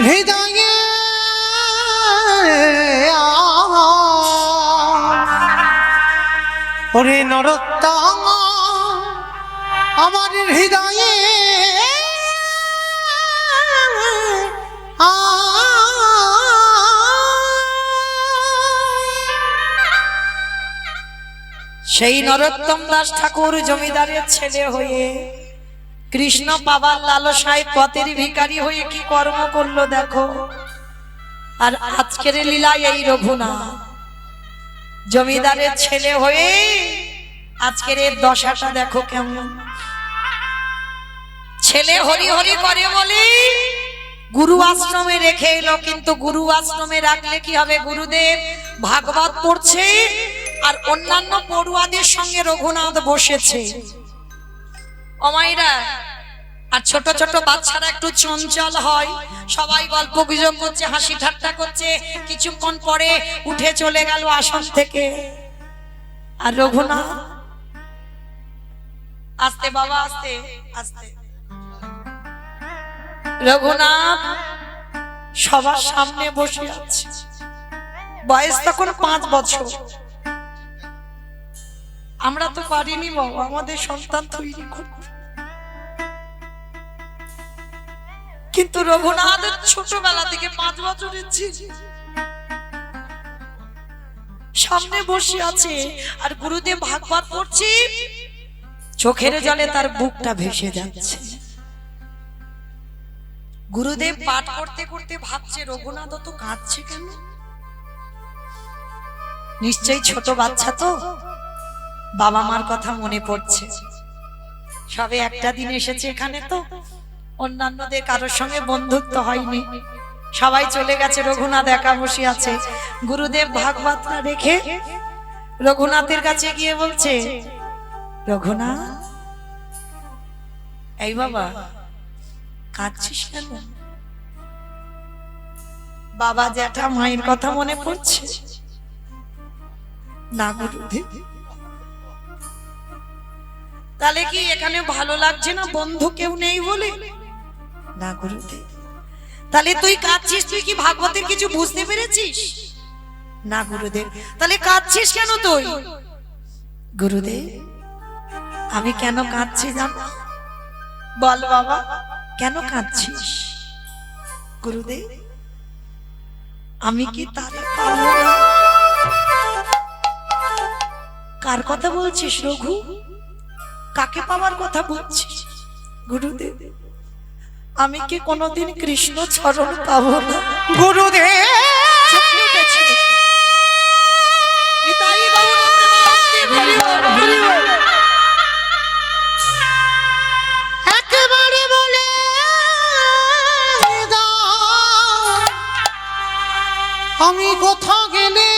[SPEAKER 3] হৃদয়ে ওরে নরোত্তম, আমার হৃদয়ে
[SPEAKER 1] সেই নরোত্তম দাস ঠাকুর জমিদারের ছেলে হয়ে কৃষ্ণ পাবার লালসায় পথের ভিখারি হয়ে কি কর্ম করলো দেখো। আর আজকের লীলায় এই রঘুনাথ জমিদারের ছেলে হয়ে আজকের এর দশাটা দেখো কেমন। ছেলে হরি হরি করে বলে গুরু আশ্রমে রেখে এলো, কিন্তু গুরু আশ্রমে রাখলে কি হবে? গুরুদেব ভাগবত পড়ছে আর অন্যান্য পড়ুয়াদের সঙ্গে রঘুনাথ বসেছে। অমাইরা আর ছোট ছোট বাচ্চারা একটু চঞ্চল হয়, সবাই গল্প গুজব করছে, হাসি ঠাট্টা করছে, কিছুক্ষণ পরে উঠে চলে গেল আসন থেকে। আর রঘুনাথ আস্তে বাবা আস্তে আস্তে, রঘুনাথ সবার সামনে বসে আছে। বয়স তখন 5 বছর। আমরা তো পারিনি বাবা আমাদের সন্তান তৈরি করতে, কিন্তু রঘুনাথ ছোটবেলা থেকে 5 বছরের ছিল, সামনে বসে আছে আর গুরুদেব ভাগবত পড়ছে, চোখের জলে তার বুকটা ভেসে যাচ্ছে। গুরুদেব পাঠ করতে করতে ভাবছে রঘুনাথ তো কাঁদছে কেন? নিশ্চয়ই ছোট বাচ্চা তো, বাবা মার কথা মনে পড়ছে। সবে একটা দিন এসেছে এখানে, তো অন্যান্যদের কারোর সঙ্গে বন্ধুত্ব হয়নি, সবাই চলে গেছে, রঘুনাথ একা বসে আছে। গুরুদেব ভাগবতটা রেখে রঘুনাথের কাছে গিয়ে বলছে, রঘুনাথ এই বাবা কাঁদছিস কেন? বাবা জ্যাঠা মায়ের কথা মনে পড়ছে? না গুরুদেব। তাহলে কি এখানে ভালো লাগছে না বন্ধু কেউ নেই বলে? না গুরুদেব। তাহলে তুই কাঁদছিস, তুই কি ভাগবতের কিছু বুঝতে পেরেছিস? না গুরুদেব। তাহলে কাঁদছিস কেন তুই? গুরুদেব আমি কেন কাঁদছি জানো? বল বাবা কেন কাঁদছিস? গুরুদেব আমি কি তারে পাবো না? কার কথা বলছিস রঘু? কাকে পাওয়ার কথা বলছিস? গুরুদেব আমি কি কোনোদিন কৃষ্ণ চরণ পাবো না?
[SPEAKER 3] গুরুদেব একেবারে বলে দাও, আমি কোথা গেলে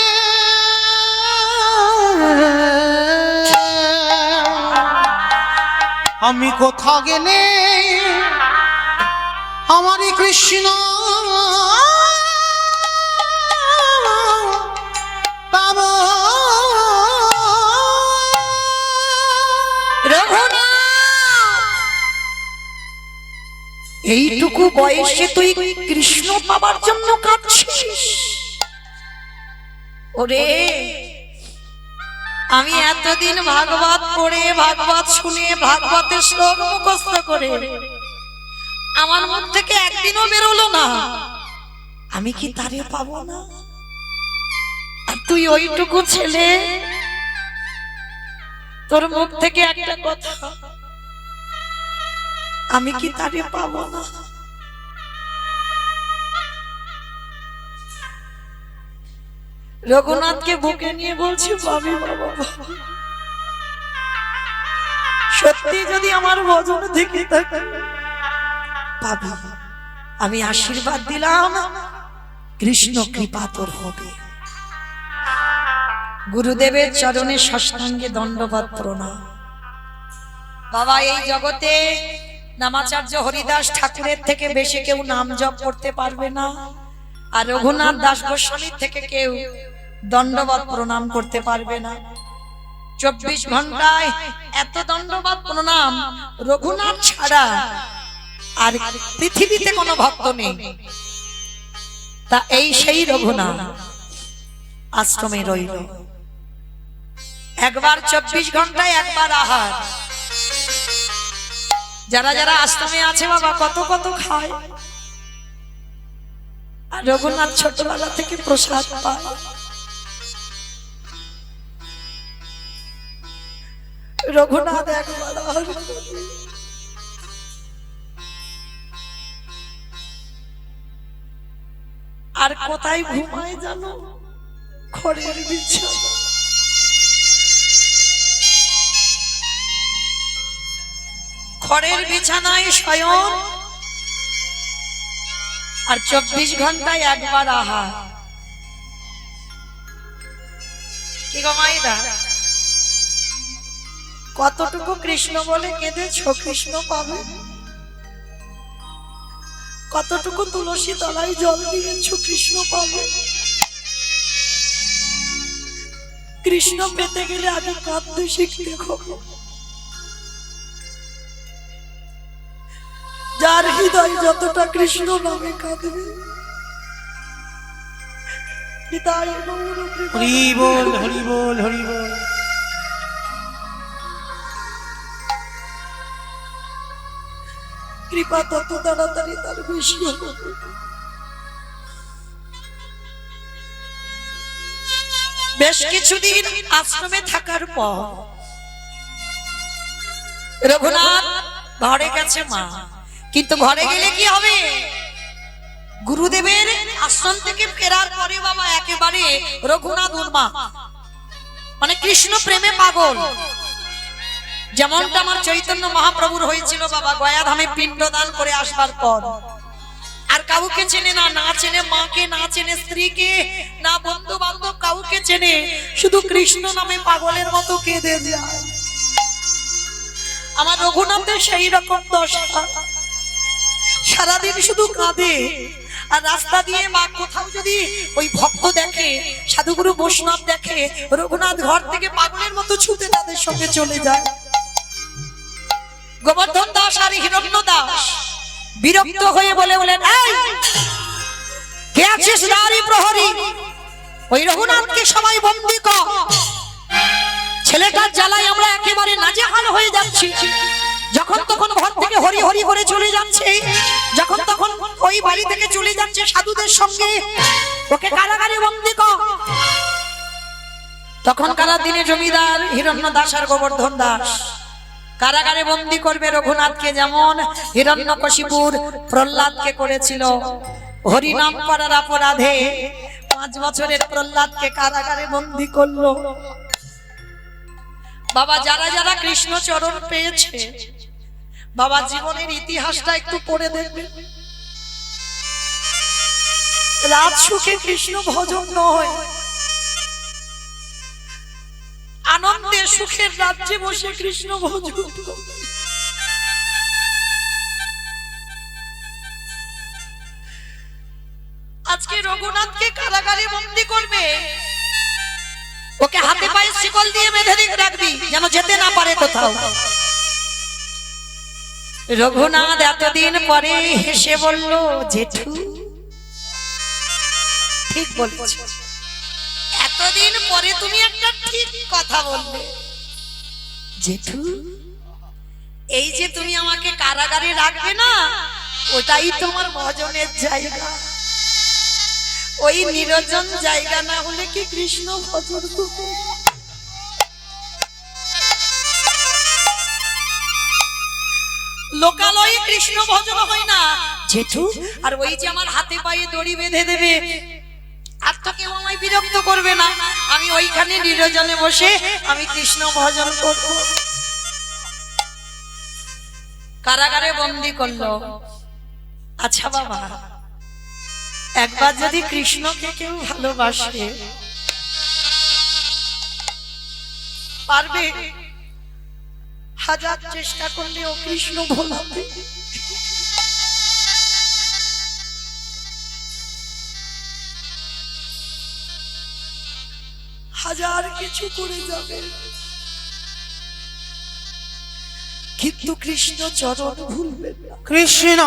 [SPEAKER 3] আমি কোথা গেলে আমার কৃষ্ণ পাবো?
[SPEAKER 1] রঘুনাথ এইটুকু বয়সে তুই কৃষ্ণ পাবার জন্য কাঁদছিস? ওরে, আমি এতদিন ভাগবত পড়ে, ভাগবত শুনে, ভাগবতের শ্লোক মুখস্থ করে আমার মুখ থেকে একদিনও বেরোলো না, আমি কি তারে পাবো না? আর তুই ওইটুকু ছেলে, তোর মুখ থেকে একটা কথা, আমি কি তারে পাবো না? রঘুনাথকে বুকে নিয়ে বলছি, পাবি বাবা, সত্যি যদি আমার ভজন থেকে থাকে পাবি। আমি আশীর্বাদ দিলাম, কৃষ্ণ কৃপা তোর হবে। গুরুদেবের চরণে সাষ্টাঙ্গে দণ্ডবত প্রণাম। বাবা, এই জগতে নামাচার্য হরিদাস ঠাকুরের থেকে বেশি কেউ নাম জপ করতে পারবে না, আর রঘুনাথ দাস গোস্বামীর থেকে কেউ দণ্ডবত প্রণাম করতে পারবে না। 24 ঘন্টায় এত দণ্ডবত প্রণাম রঘুনাথ ছাড়া আর পৃথিবীতে কোনো ভক্ত নেই। তা এই সেই রঘুনাথ আশ্রমে রইল, একবার 24 ঘন্টায় একবার আহার। যারা যারা আশ্রমে আছে বাবা, কত কত খায়, আর রঘুনাথ ছোটবেলা থেকে প্রসাদ পায়। রঘুনাথ একবার আহার করে। আর কোথায় ঘুমায় জানো? খড়ের বিছানা। খড়ের বিছানায় শয়ন, আর 24 ঘন্টায় একবার আহার। কি গো মাইদা, কতটুকু কৃষ্ণ বলে কেঁদেছ? কৃষ্ণ পাবে। কতটুকু তুলসী তলায় জল দিয়েছ? কৃষ্ণ পাবে। কৃষ্ণ পেতে গেলে আগে কাঁদতে শিখতে হবে। যার হৃদয় যতটা কৃষ্ণ নামে কাঁদবে,
[SPEAKER 3] হরি বল, হরি বল, হরি বল।
[SPEAKER 1] কৃপা তত তাড়াতাড়ি তার বেশি হবে। বেশ কিছুদিন আশ্রমে থাকার পর রঘুনাথ ঘরে গেছে মা, কিন্তু ঘরে গেলে কি হবে? গুরুদেবের আশ্রম থেকে ফেরার পরে বাবা একেবারে রঘুনাথ উন্মাদ, মানে কৃষ্ণ প্রেমে পাগল। যেমনটা আমার চৈতন্য মহাপ্রভুর হয়েছিল বাবা গয়াধামে পিণ্ডদান করে আসবার পর। আর কাউকে চেনে না, না চেনে মাকে, না চেনে স্ত্রীকে, না বন্ধু বান্ধব কাউকে চেনে, শুধু কৃষ্ণ নামে পাগলের মতো কেঁদে যায়। আমার রঘুনাথের সেই রকম দশা, সারাদিন শুধু কাঁদে। আর রাস্তা দিয়ে বা কোথাও যদি ওই ভক্ত দেখে, সাধুগুরু বৈষ্ণব দেখে, রঘুনাথ ঘর থেকে পাগলের মতো ছুটে তাদের সঙ্গে চলে যায়। গোবর্ধন দাস আর হিরণ্য দাস বিরক্ত হয়ে বলেন, এই কে আছিস নারী প্রহরী, ওই রঘুনাথকে সবাই বন্দী কর। ছেলেটার জ্বালায় আমরা একেবারে নাজেহাল হয়ে যাচ্ছি। যখন তখন ঘর থেকে হরি হরি করে চলে যাচ্ছে, যখন তখন ওই বাড়ি থেকে চলে যাচ্ছে সাধুদের সঙ্গে, ওকে কারাগারে বন্দী কর। তখনকার দিনে জমিদার হিরণ্য দাস আর গোবর্ধন দাস কারাগারে বন্দী করবে রঘুনাথকে, যেমন হিরণ্যকশিপুর প্রহ্লাদকে করেছিল। হরিনাম করার অপরাধে 5 বছরের প্রহ্লাদকে কারাগারে বন্দী করলো। বাবা, যারা যারা কৃষ্ণ চরণ পেয়েছে বাবা, জীবনের ইতিহাসটা একটু পড়ে দেখবে। রাত সুখে কৃষ্ণ ভজন নয়, আনন্দে সুখের রাজ্যে বসে কৃষ্ণ ভজন। আজকে রঘুনাথকে কারাগারে বন্দী করবে, ওকে হাতে পায়ে শিকল দিয়ে বেঁধে রাখবি যেন যেতে না পারে কোথাও। রঘুনাথ এতদিন পরে হেসে বলল, জেঠু ঠিক বলছ, এতদিন পরে তুমি একটা ঠিক কথা বললে। জেঠু, এই যে তুমি আমাকে কারাগারে রাখবে না, ওটাই তোমার ভজনের জায়গা। ওই নিরঞ্জন জায়গা না হলে কি কৃষ্ণ ভজন করবে? লোকালয়ে কৃষ্ণ ভজন হয় না জেঠু। আর ওই যে আমার হাতে পায়ে দড়ি বেঁধে দেবে, আর তো কেউ আমায় বিরক্ত করবে না। আমি ওইখানে নিরজনে বসে আমি কৃষ্ণ ভজন করব। কারাগারে বন্দি করলো। আচ্ছা বাবা, একবার যদি কৃষ্ণকে কেউ ভালোবাসে, পারবে? হাজার চেষ্টা করলেও কৃষ্ণ ভোলাবে। হাজার কিছু করে যাবে, কিন্তু কৃষ্ণ চরণ ভুলবে না।
[SPEAKER 3] কৃষ্ণ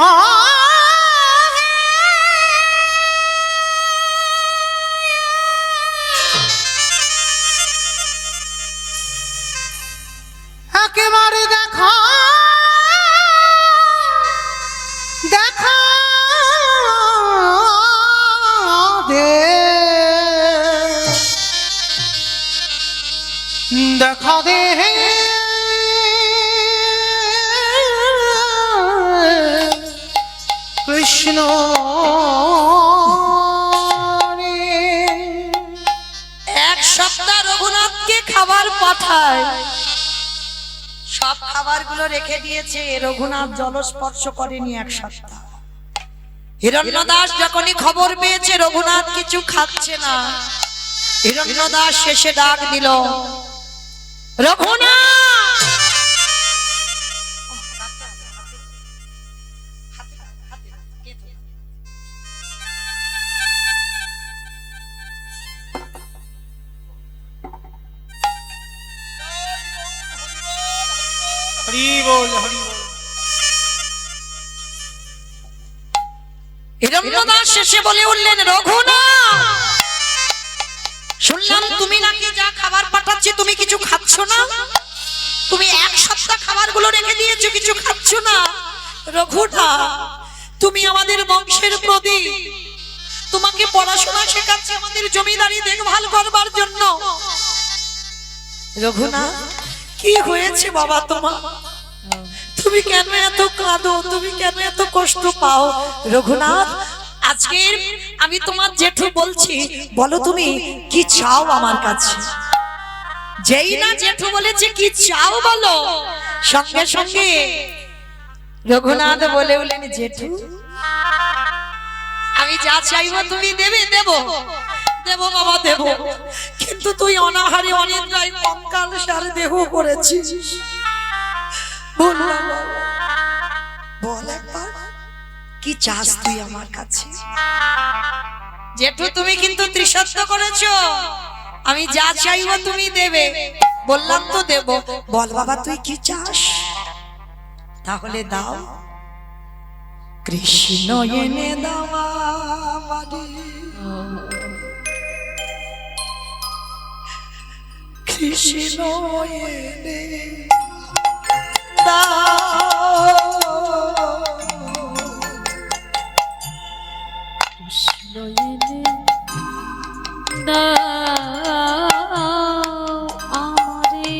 [SPEAKER 3] একেবারে দেখা দেখা দে, দেখা দে কৃষ্ণ
[SPEAKER 1] এক সপ্তাহ রঘুনাথকে খাবার পাঠায়, সব খাবারগুলো রেখে দিয়েছে, রঘুনাথ জলস্পর্শ করেনি এক সপ্তাহ। হিরণ্যদাস যখনই খবর পেয়েছে রঘুনাথ কিছু খাচ্ছে না, হিরণ্যদাস শেষে ডাক দিল, রঘুনাথ!
[SPEAKER 3] হরি বল হরি বল।
[SPEAKER 1] হিরণ্যদাস শেষে বলে উঠলেন, রঘুনাথ, শুনলাম তুমি নাকি যা খাবার পাঠাচ্ছি তুমি কিছু খাচ্ছ না। তুমি এক সপ্তাহ খাবারগুলো রেখে দিয়েছো, কিছু খাচ্ছ না। রঘুনাথ, তুমি আমাদের বংশের প্রদীপ, তোমাকে পড়াশোনা শেখাচ্ছি আমাদের জমিদারি দেখভাল করবার জন্য। রঘুনাথ, কি হয়েছে বাবা তোমার? তুমি কেন এত কাঁদো? তুমি কেন এত কষ্ট পাও? রঘুনাথ, আজকে আমি তোমার জেঠু বলছি, বলো তুমি কি চাও আমার কাছে? যেই না জেঠু বলেছে কি চাও বলো, সঙ্গে সঙ্গে রঘুনাথ বলে উঠলেন, জেঠু, আমি যা চাইবো তুমি দেবে। দেবো দেবো বাবা দেবো, কিন্তু তুই অনাহারে অনিদ্রায় কঙ্কাল সার দেহ করেছিস। বল বাবা, বল একবার কি চাস তুই আমার কাছে? জেঠু, তুমি কিন্তু ত্রিসত্য করেছো, আমি যা চাইবো তুমি দেবে। বললাম তো দেব। বল বাবা তুই কি চাস? তাহলে দাও। কৃষ্ণ এনে দাও আমারে, কৃষ্ণ এনে দাও,
[SPEAKER 2] কৃষ্ণ এনে দাও আমারে,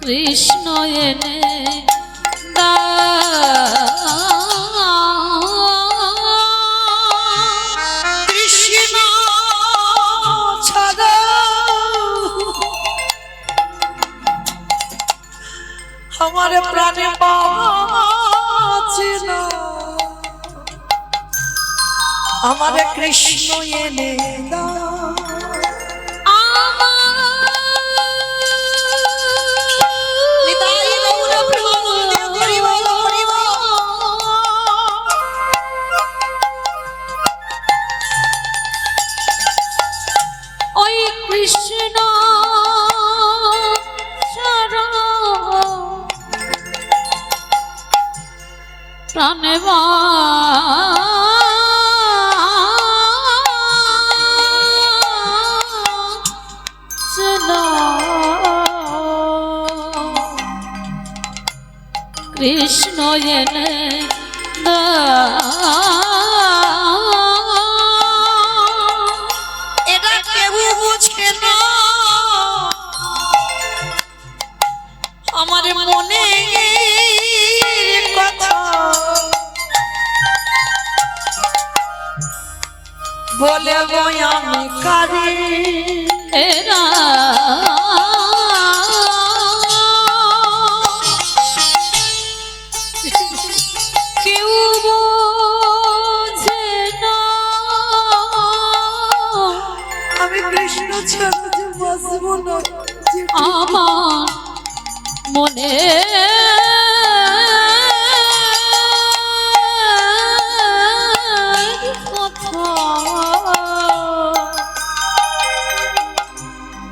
[SPEAKER 2] কৃষ্ণ এনে
[SPEAKER 1] কৃষ্ণ ছাড়া আমার প্রাণে বাঁচে না, আমার কৃষ্ণ এনে দাও। নিতাই গৌর প্রেমানন্দে হরি বল হরি বল।
[SPEAKER 2] ওই কৃষ্ণ ছাড়া প্রাণে কৃষ্ণ এনে
[SPEAKER 1] এটা কেউ বুঝে না আমার মনে কথা বলে আমি কারে
[SPEAKER 2] এরা কেউ বোঝে না
[SPEAKER 1] আমি কৃষ্ণ ছাড়া যে বাঁচবো না
[SPEAKER 2] আমার মনে কথা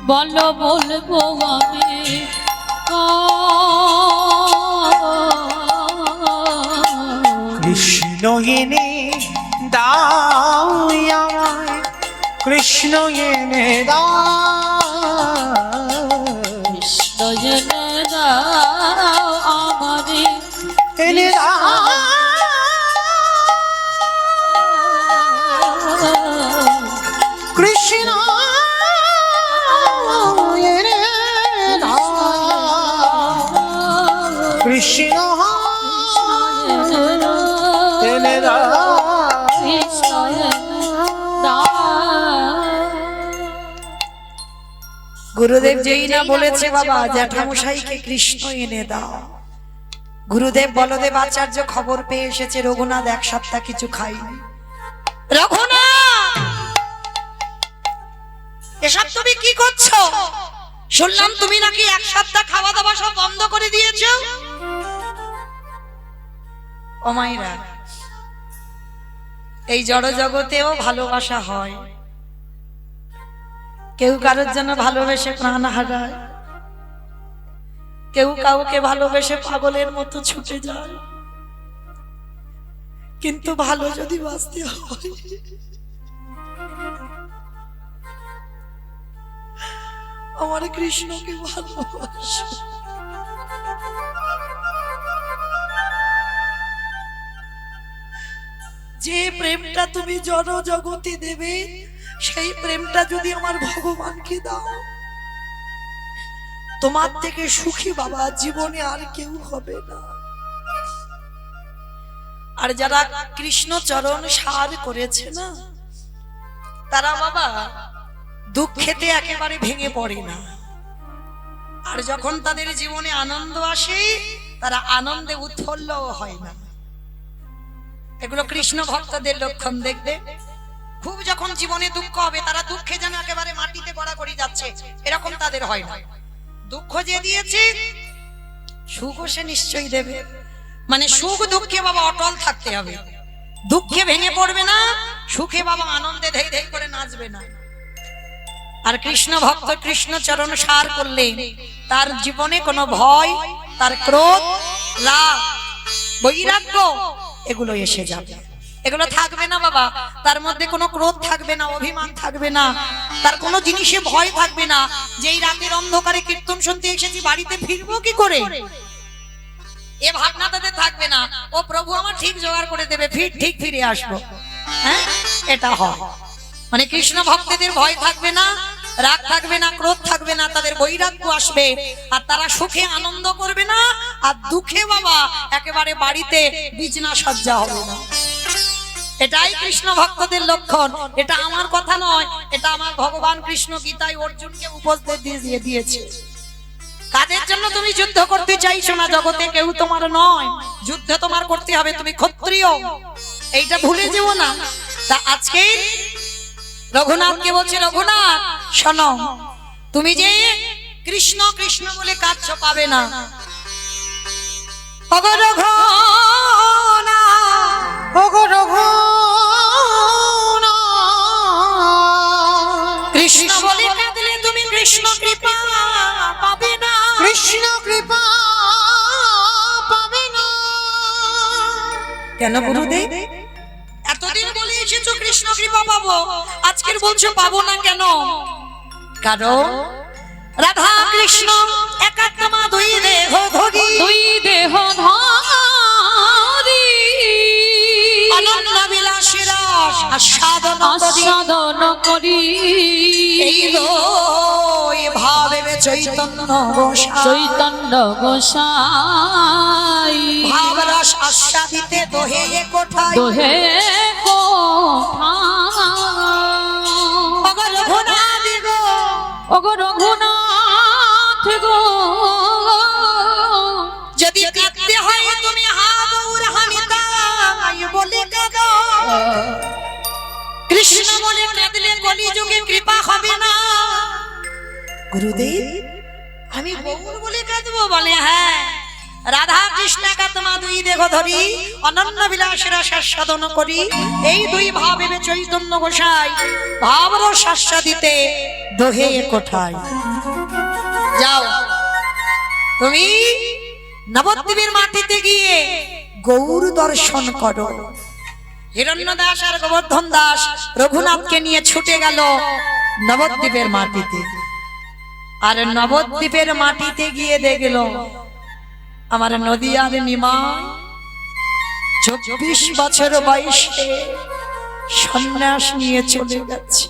[SPEAKER 2] বলো বলবো আমি
[SPEAKER 3] কৃষ্ণ এনে দাও আমায়, কৃষ্ণ এনে দাও,
[SPEAKER 2] কৃষ্ণ এনে দাও আমারে
[SPEAKER 3] এনে দাও, কৃষ্ণ এনে দাও, কৃষ্ণ এনে দাও।
[SPEAKER 1] গুরুদেব যেই না বলেছে বাবা জ্যাঠামশাইকে কৃষ্ণ এনে দাও, গুরুদেব বলদেব আচার্য খবর পেয়ে এসেছে রঘুনাথ এক সপ্তাহ কিছু খাইনি। রঘুনাথ, এসব তুমি কি করছো? শুনলাম তুমি নাকি এক সপ্তাহ খাওয়া দাওয়া সব বন্ধ করে দিয়েছো। ও মাইরা, এই জড় জগতেও ভালোবাসা হয়, কেউ কারোর জন্য ভালোবেসে প্রাণ হারায়, কেউ কাউকে ভালোবেসে পাগলের মতো ছুটে যায়, কিন্তু ভালো যদি বাঁচতে হয় আমার কৃষ্ণকে ভালোবাসো। যে প্রেমটা তুমি জড় জগতে দেবে সেই প্রেমটা যদি আমার ভগবানকে দাও, তোমার থেকে সুখী বাবা জীবনে আর কেউ হবে না। আর যারা কৃষ্ণ চরণ সার করেছে না, তারা বাবা দুঃখেতে একেবারে ভেঙে পড়ে না। আর যখন তাদের জীবনে আনন্দ আসে তারা আনন্দে উৎফুল্লও হয় না। এগুলো কৃষ্ণ ভক্তদের লক্ষণ। দেখবে খুব যখন জীবনে দুঃখ হবে তারা দুঃখে যেন একেবারে মাটিতে গড়াগড়ি যাচ্ছে, এরকম তাদের হয় না। দুঃখ যে দিয়েছে সুখও সে নিশ্চয়ই দেবে। মানে সুখ দুঃখে বাবা অটল থাকতে হবে, দুঃখে ভেঙে পড়বে না, সুখে বাবা আনন্দে ধেই ধেই করে নাচবে না। আর কৃষ্ণ ভক্ত কৃষ্ণ চরণ সার করলে তার জীবনে কোনো ভয়, তার ক্রোধ, রাগ, বৈরাগ্য এগুলো এসে যাবে, এগুলো থাকবে না বাবা। তার মধ্যে কোনো ক্রোধ থাকবে না, অভিমান থাকবে না, তার কোনো জিনিসে ভয় থাকবে না। যেই রাতের অন্ধকারে কীর্তন শুনতে এসেছি বাড়িতে ফিরবো কি করে, এ ভাবনা তাদের থাকবে না। ও প্রভু আমার ঠিক জোগাড় করে দেবে, ঠিক ফিরে আসবো। হ্যাঁ, এটা হয়। মানে কৃষ্ণ ভক্তদের ভয় থাকবে না, রাগ থাকবে না, ক্রোধ থাকবে না, তাদের বৈরাগ্য আসবে। আর তারা সুখে আনন্দ করবে না, আর দুঃখে বাবা একেবারে বাড়িতে বিছনা সজ্জা হবে না। এটাই কৃষ্ণ ভক্তদের লক্ষণ। এটা আমার কথা নয়, এটা আমার ভগবান কৃষ্ণ গীতায় অর্জুনকে উপদেশ দিয়ে দিয়েছে। কাদের জন্য তুমি যুদ্ধ করতে চাইছো না? জগতে কেউ তোমার নয়, যুদ্ধ তোমার করতে হবে, তুমি ক্ষত্রিয়, এইটা ভুলে যেও না। তা আজকে রঘুনাথকে বলছে, রঘুনাথ শোনো, তুমি যে কৃষ্ণ কৃষ্ণ বলে কাঁদছো পাবে না। ওগো রঘুনাথ,
[SPEAKER 3] ওগো রঘুনাথ,
[SPEAKER 1] কৃষ্ণ বলে কাঁদলে তুমি কৃষ্ণ কৃপা পাবে না,
[SPEAKER 3] কৃষ্ণ কৃপা পাবে না,
[SPEAKER 1] কেন গুরুদেব? এতদিন বলে এসেছো কৃষ্ণ কৃপা পাবো, আজকের বলছো পাবো না কেন? কারণ রাধা কৃষ্ণ একাত্মা দুই দেহ ধরি,
[SPEAKER 2] দুই দেহ ধারি
[SPEAKER 1] অনন্য বিলাসী রস আস্বাদন করি,
[SPEAKER 2] আস্বাদন করি
[SPEAKER 1] এই দুই ভাবে চৈতন্য গোসাই,
[SPEAKER 2] চৈতন্য গোসাই
[SPEAKER 1] ভাব রস আস্বাদিতে দোহে কোঠায়,
[SPEAKER 2] দোহে
[SPEAKER 1] অগর ঘোনাদি গো,
[SPEAKER 2] ওগো রঘুনাথ গো,
[SPEAKER 1] যদি কাঁদতে হয় তুমি হা গৌর হানিতাই বলে কাঁদো। কৃষ্ণ বলে কাঁদলে কলিযুগে কৃপা হবে না। গুরুদেব আমি গৌর বলে কাঁদবো? বলে হ্যাঁ, রাধা কৃষ্ণ একাত্মা দুই দেহ ধরি, অনন্য বিলাসের আস্বাদন করি, এই দুই ভাবে চৈতন্য গোসাই ভাবর দিতে দোহে কোঠায়। যাও তুমি নবদ্বীপের মাটিতে গিয়ে গৌর দর্শন করো। হিরণ্য দাস আর গোবর্ধন দাস রঘুনাথকে নিয়ে ছুটে গেল নবদ্বীপের মাটিতে। আর নবদ্বীপের মাটিতে গিয়ে দেখল আমার নদিয়ার নিমাই 24 বছর বয়সে সন্ন্যাস নিয়ে চলে গেছে।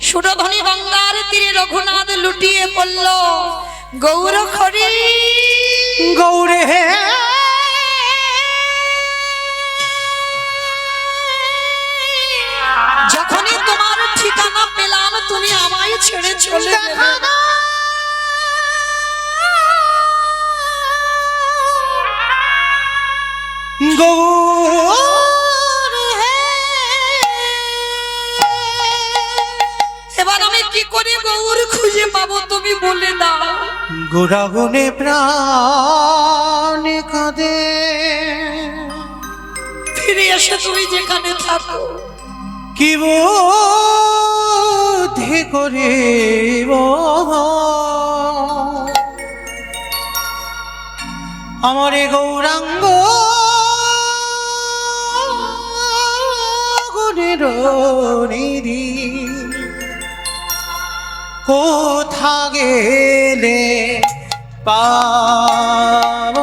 [SPEAKER 1] সুরধনী গঙ্গার তীরে রঘুনাথ লুটিয়ে পড়ল গৌর খরি
[SPEAKER 3] গৌরে হে
[SPEAKER 1] যখনই তোমার ঠিকানা পেলাম তুমি আমায় ছেড়ে চলে গেলে।
[SPEAKER 3] গৌর হে
[SPEAKER 1] এবার আমি কি করে গৌর খুঁজে পাবো তুমি বলে দাও।
[SPEAKER 3] গোরাগুনে প্রাণ কাঁদে,
[SPEAKER 1] ফিরে এসে তুমি যেখানে থাকো
[SPEAKER 3] কি বুদ্ধি করিব আমারে গৌরাঙ্গ গুণের নিধি, কোথা গেলে পাব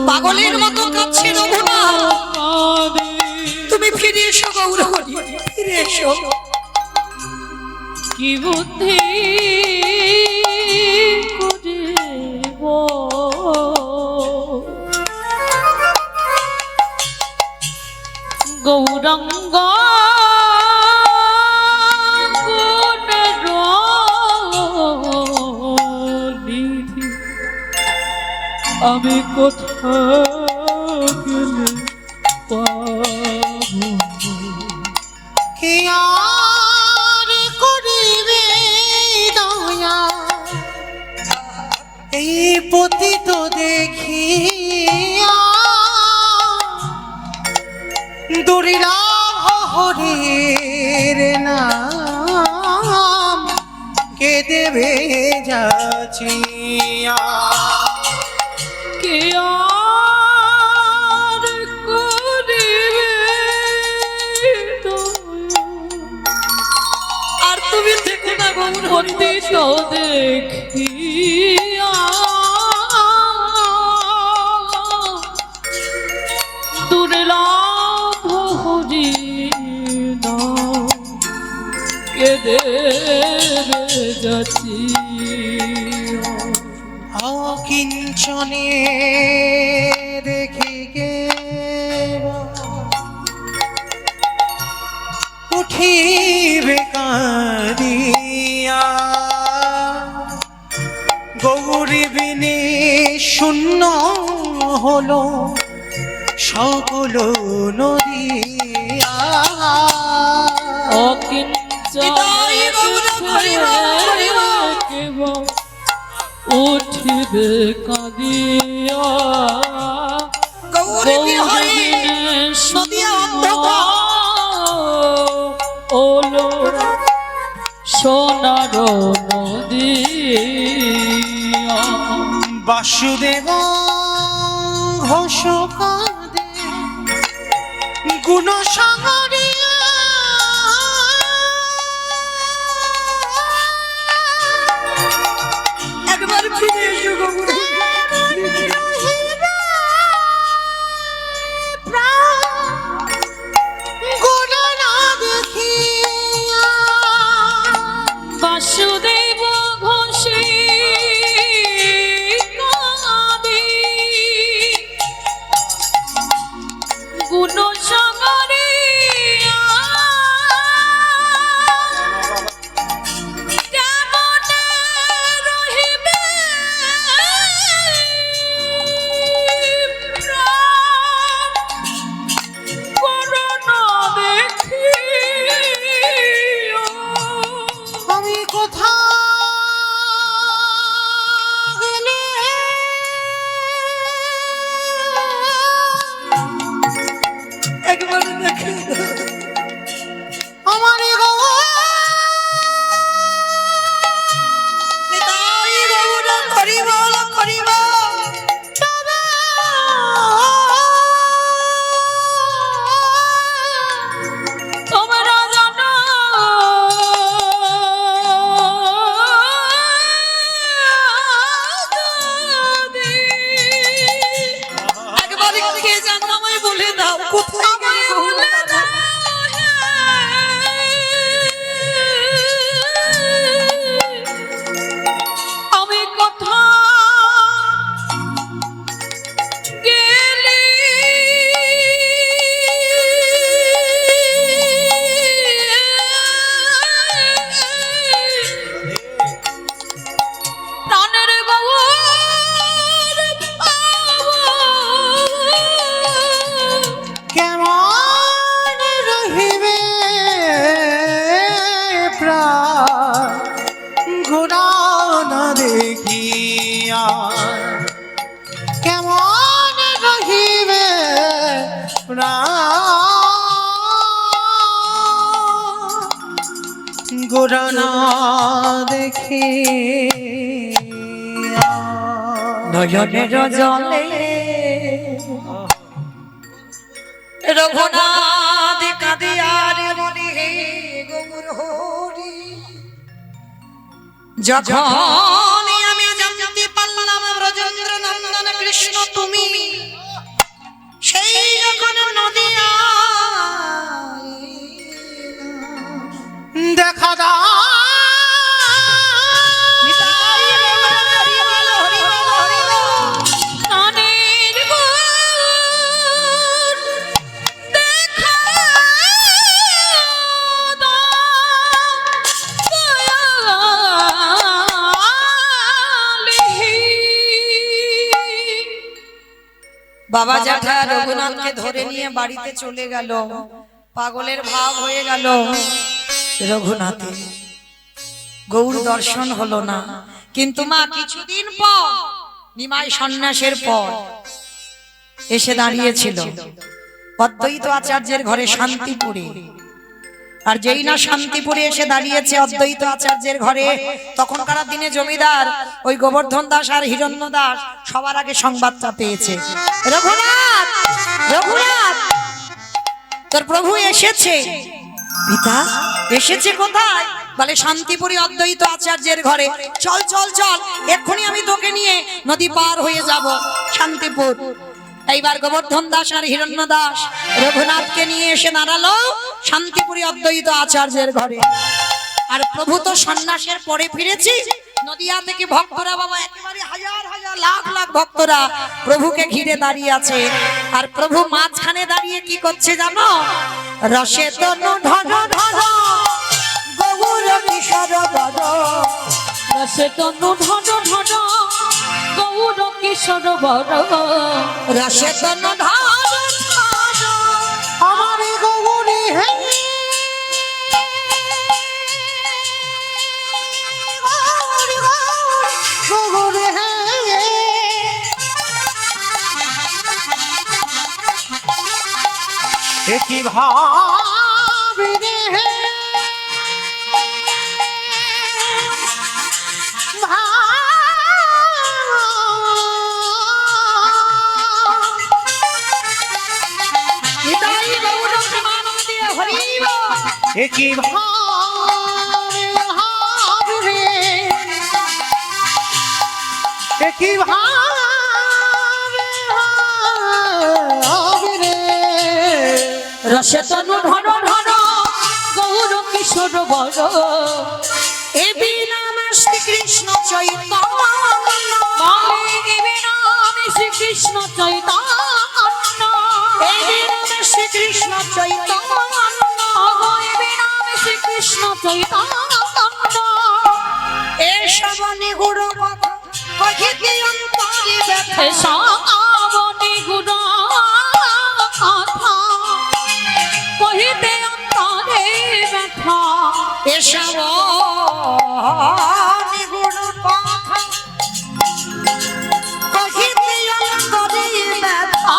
[SPEAKER 1] পাগলের মতো কাঁদছে রঘুনাথ। তুমি ফিরে এসো গৌর হরি, ফিরে এসো।
[SPEAKER 2] কি বুদ্ধি করিব গৌরাঙ্গ গুণের নিধি, আমি কোথাও গেলে পাবো
[SPEAKER 3] কি আর করিবে দয়া, এই পতিত দেখিয়া দুর্লভ হরির নাম কে দেবে যাচিয়া।
[SPEAKER 2] কে আর করিবে দয়া,
[SPEAKER 1] আর তুমি দেখো না গৌর হরি,
[SPEAKER 2] পতিত দেখিয়া দুর্লভ হরি নাম কে দেবে যাচিয়া।
[SPEAKER 3] অকিঞ্চনে দেখি গে উঠিবে কাঁদিয়া, গৌরী বিনে শূন্য হলো সকল নদিয়া।
[SPEAKER 1] হৃদয় গৌর হরিব, হরিব।
[SPEAKER 2] উঠিবে কাঁদিয়া
[SPEAKER 1] গৌর বিহরে নদিয়া অন্ধকার।
[SPEAKER 2] ওলো সোনার নদিয়া।
[SPEAKER 3] বাসুদেব ঘোষ কাঁদে গুণ সাগরিয়া
[SPEAKER 1] একবার ফিরে এসো গৌর।
[SPEAKER 2] বাসুদেব ঘোষে কাঁদে গুণ সাগরে কেমনে রহিবে প্রাণ করুণা দেখিয়া।
[SPEAKER 3] আমি কোথা গেলে
[SPEAKER 1] একবার দেখে
[SPEAKER 3] আমার
[SPEAKER 1] নিতাই গৌর করিব করিব।
[SPEAKER 2] তোমরা জানো যদি
[SPEAKER 1] একবার কে জানো আমায় বলে দাও কোথায় গেলে গৌর দাদা?
[SPEAKER 2] আমি কথা গেলি প্রাণের গৌর পাবো।
[SPEAKER 3] কেমন রহিবে প্রাণ ঘোড়া না দেখিয়া কেমন রহিবে প্রাণ ঘোড়া না দেখিয়া
[SPEAKER 1] নয়নের জলে রঘুনাথ কাঁদিয়ার বলি হে গৌর হরি। যখন আমি জানতে পারলাম ব্রজেন্দ্র নন্দন কৃষ্ণ তুমি, সেই যখন নদিয়া
[SPEAKER 3] দেখা দা
[SPEAKER 2] প্রাণের গৌর দেখা
[SPEAKER 1] বাবা জ্যাঠা রঘুনাথকে ধরে নিয়ে বাড়িতে চলে গেল। পাগলের ভাব হয়ে গেল রঘুনাথে। গৌর দর্শন হলো না। কিন্তু মা কিছুদিন পর নিমাই সন্ন্যাসের পর এসে দাঁড়িয়েছিল অদ্বৈত আচার্যের ঘরে শান্তিপুরে। আর যেই না শান্তিপুরে এসে দাঁড়িয়েছে অদ্বৈত আচার্যের ঘরে, তখনকার দিনে জমিদার ওই গোবর্ধন দাস আর হিরণ্য দাস সবার আগে সংবাদটা পেয়েছে, রঘুনাথ রঘুনাথ তোর প্রভু এসেছে। পিতা এসেছে কোথায়? বলে শান্তিপুরে অদ্বৈত আচার্যের ঘরে। চল চল চল, এক্ষুনি আমি তোকে নিয়ে নদী পার হয়ে যাব শান্তিপুর। এইবার গোবর্ধন দাস আর হিরণ্য দাস রঘুনাথকে নিয়ে এসে দাঁড়ালো শান্তিপুরে অদ্বৈত আচার্যের ঘরে। আর প্রভু তো সন্ন্যাসের পরে ফিরেছি। নদিয়া থেকে ভক্তরা বাবা একেবারে হাজার হাজার লাখ লাখ ভক্তরা প্রভুকে ঘিরে দাঁড়িয়ে আছে। আর প্রভু মাঝখানে দাঁড়িয়ে কি করছে জানো? রসে তনু ঢন ঢন গৌর কিশোর বর,
[SPEAKER 2] রসে তনু ঢন ঢন গৌর কিশোর বর,
[SPEAKER 1] রসে তনু ঢন ঢন
[SPEAKER 3] আমার গৌরী হে গৌরী হে কি ভাবি রে
[SPEAKER 1] হরি বল।
[SPEAKER 3] একই ভাবে ভাব রে একই ভাবে ভাব রে
[SPEAKER 2] রসে তনু ধর ধর গৌর কিশোর বর
[SPEAKER 1] এ বিনাম শ্রীকৃষ্ণ চৈতন্য
[SPEAKER 2] শ্রীকৃষ্ণ চৈতন্য
[SPEAKER 1] এই বিনাম শ্রীকৃষ্ণ চৈতন্য
[SPEAKER 2] শ্রীকৃষ্ণ চৈতন্য
[SPEAKER 1] এ শ্রবণে গুরু কথা কহিতে অন্তরে ব্যথা
[SPEAKER 2] শ্রাবণী গুণ কথা কহিতে অন্তরে ব্যথা
[SPEAKER 1] এ শ্রবণে গুরু কথা কহিতে অন্তরে ব্যথা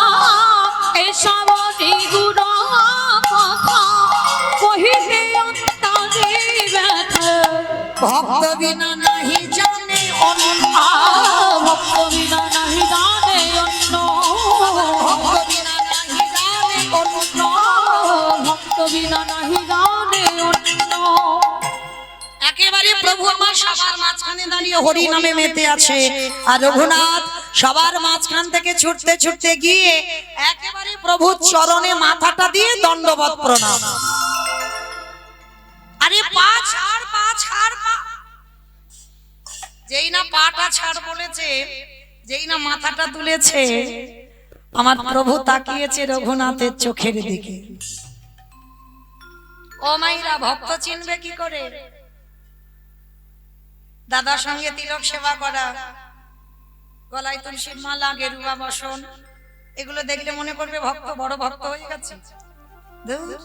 [SPEAKER 2] শ্রাবণী গুণ কথা কহিতে অন্তরে ব্যথা
[SPEAKER 1] ভক্ত বিনা নাহি জানে অনন্ত
[SPEAKER 2] ভক্ত বিনা নাহি জানে অন্য
[SPEAKER 1] ভক্ত বিনা নাহি জানে অনন্ত
[SPEAKER 2] ভক্ত বিনা নাহি জানে অন্য
[SPEAKER 1] একেবারে প্রভু আমার সবার মাঝখানে দাঁড়িয়ে হরি নামে মেতে আছে আর রঘুনাথ সবার মাঝখান থেকে ছুটতে ছুটতে গিয়ে একেবারে প্রভুর চরণে মাথাটা দিয়ে দণ্ডবত প্রণাম। আরে পা ছাড় পা ছাড় পা, যেই না পাটা ছাড় বলেছে, যেই না মাথাটা তুলেছে, আমার প্রভু তাকিয়েছে রঘুনাথের চোখের দিকে। ও মাইরা, ভক্ত চিনবে কি করে? দাদার সঙ্গে তিলক সেবা করা, গলায় তুলসীর মালা, গেরুয়া বসন, এগুলো দেখলে মনে করবে ভক্ত বড় ভক্ত হয়ে গেছে। ধুর,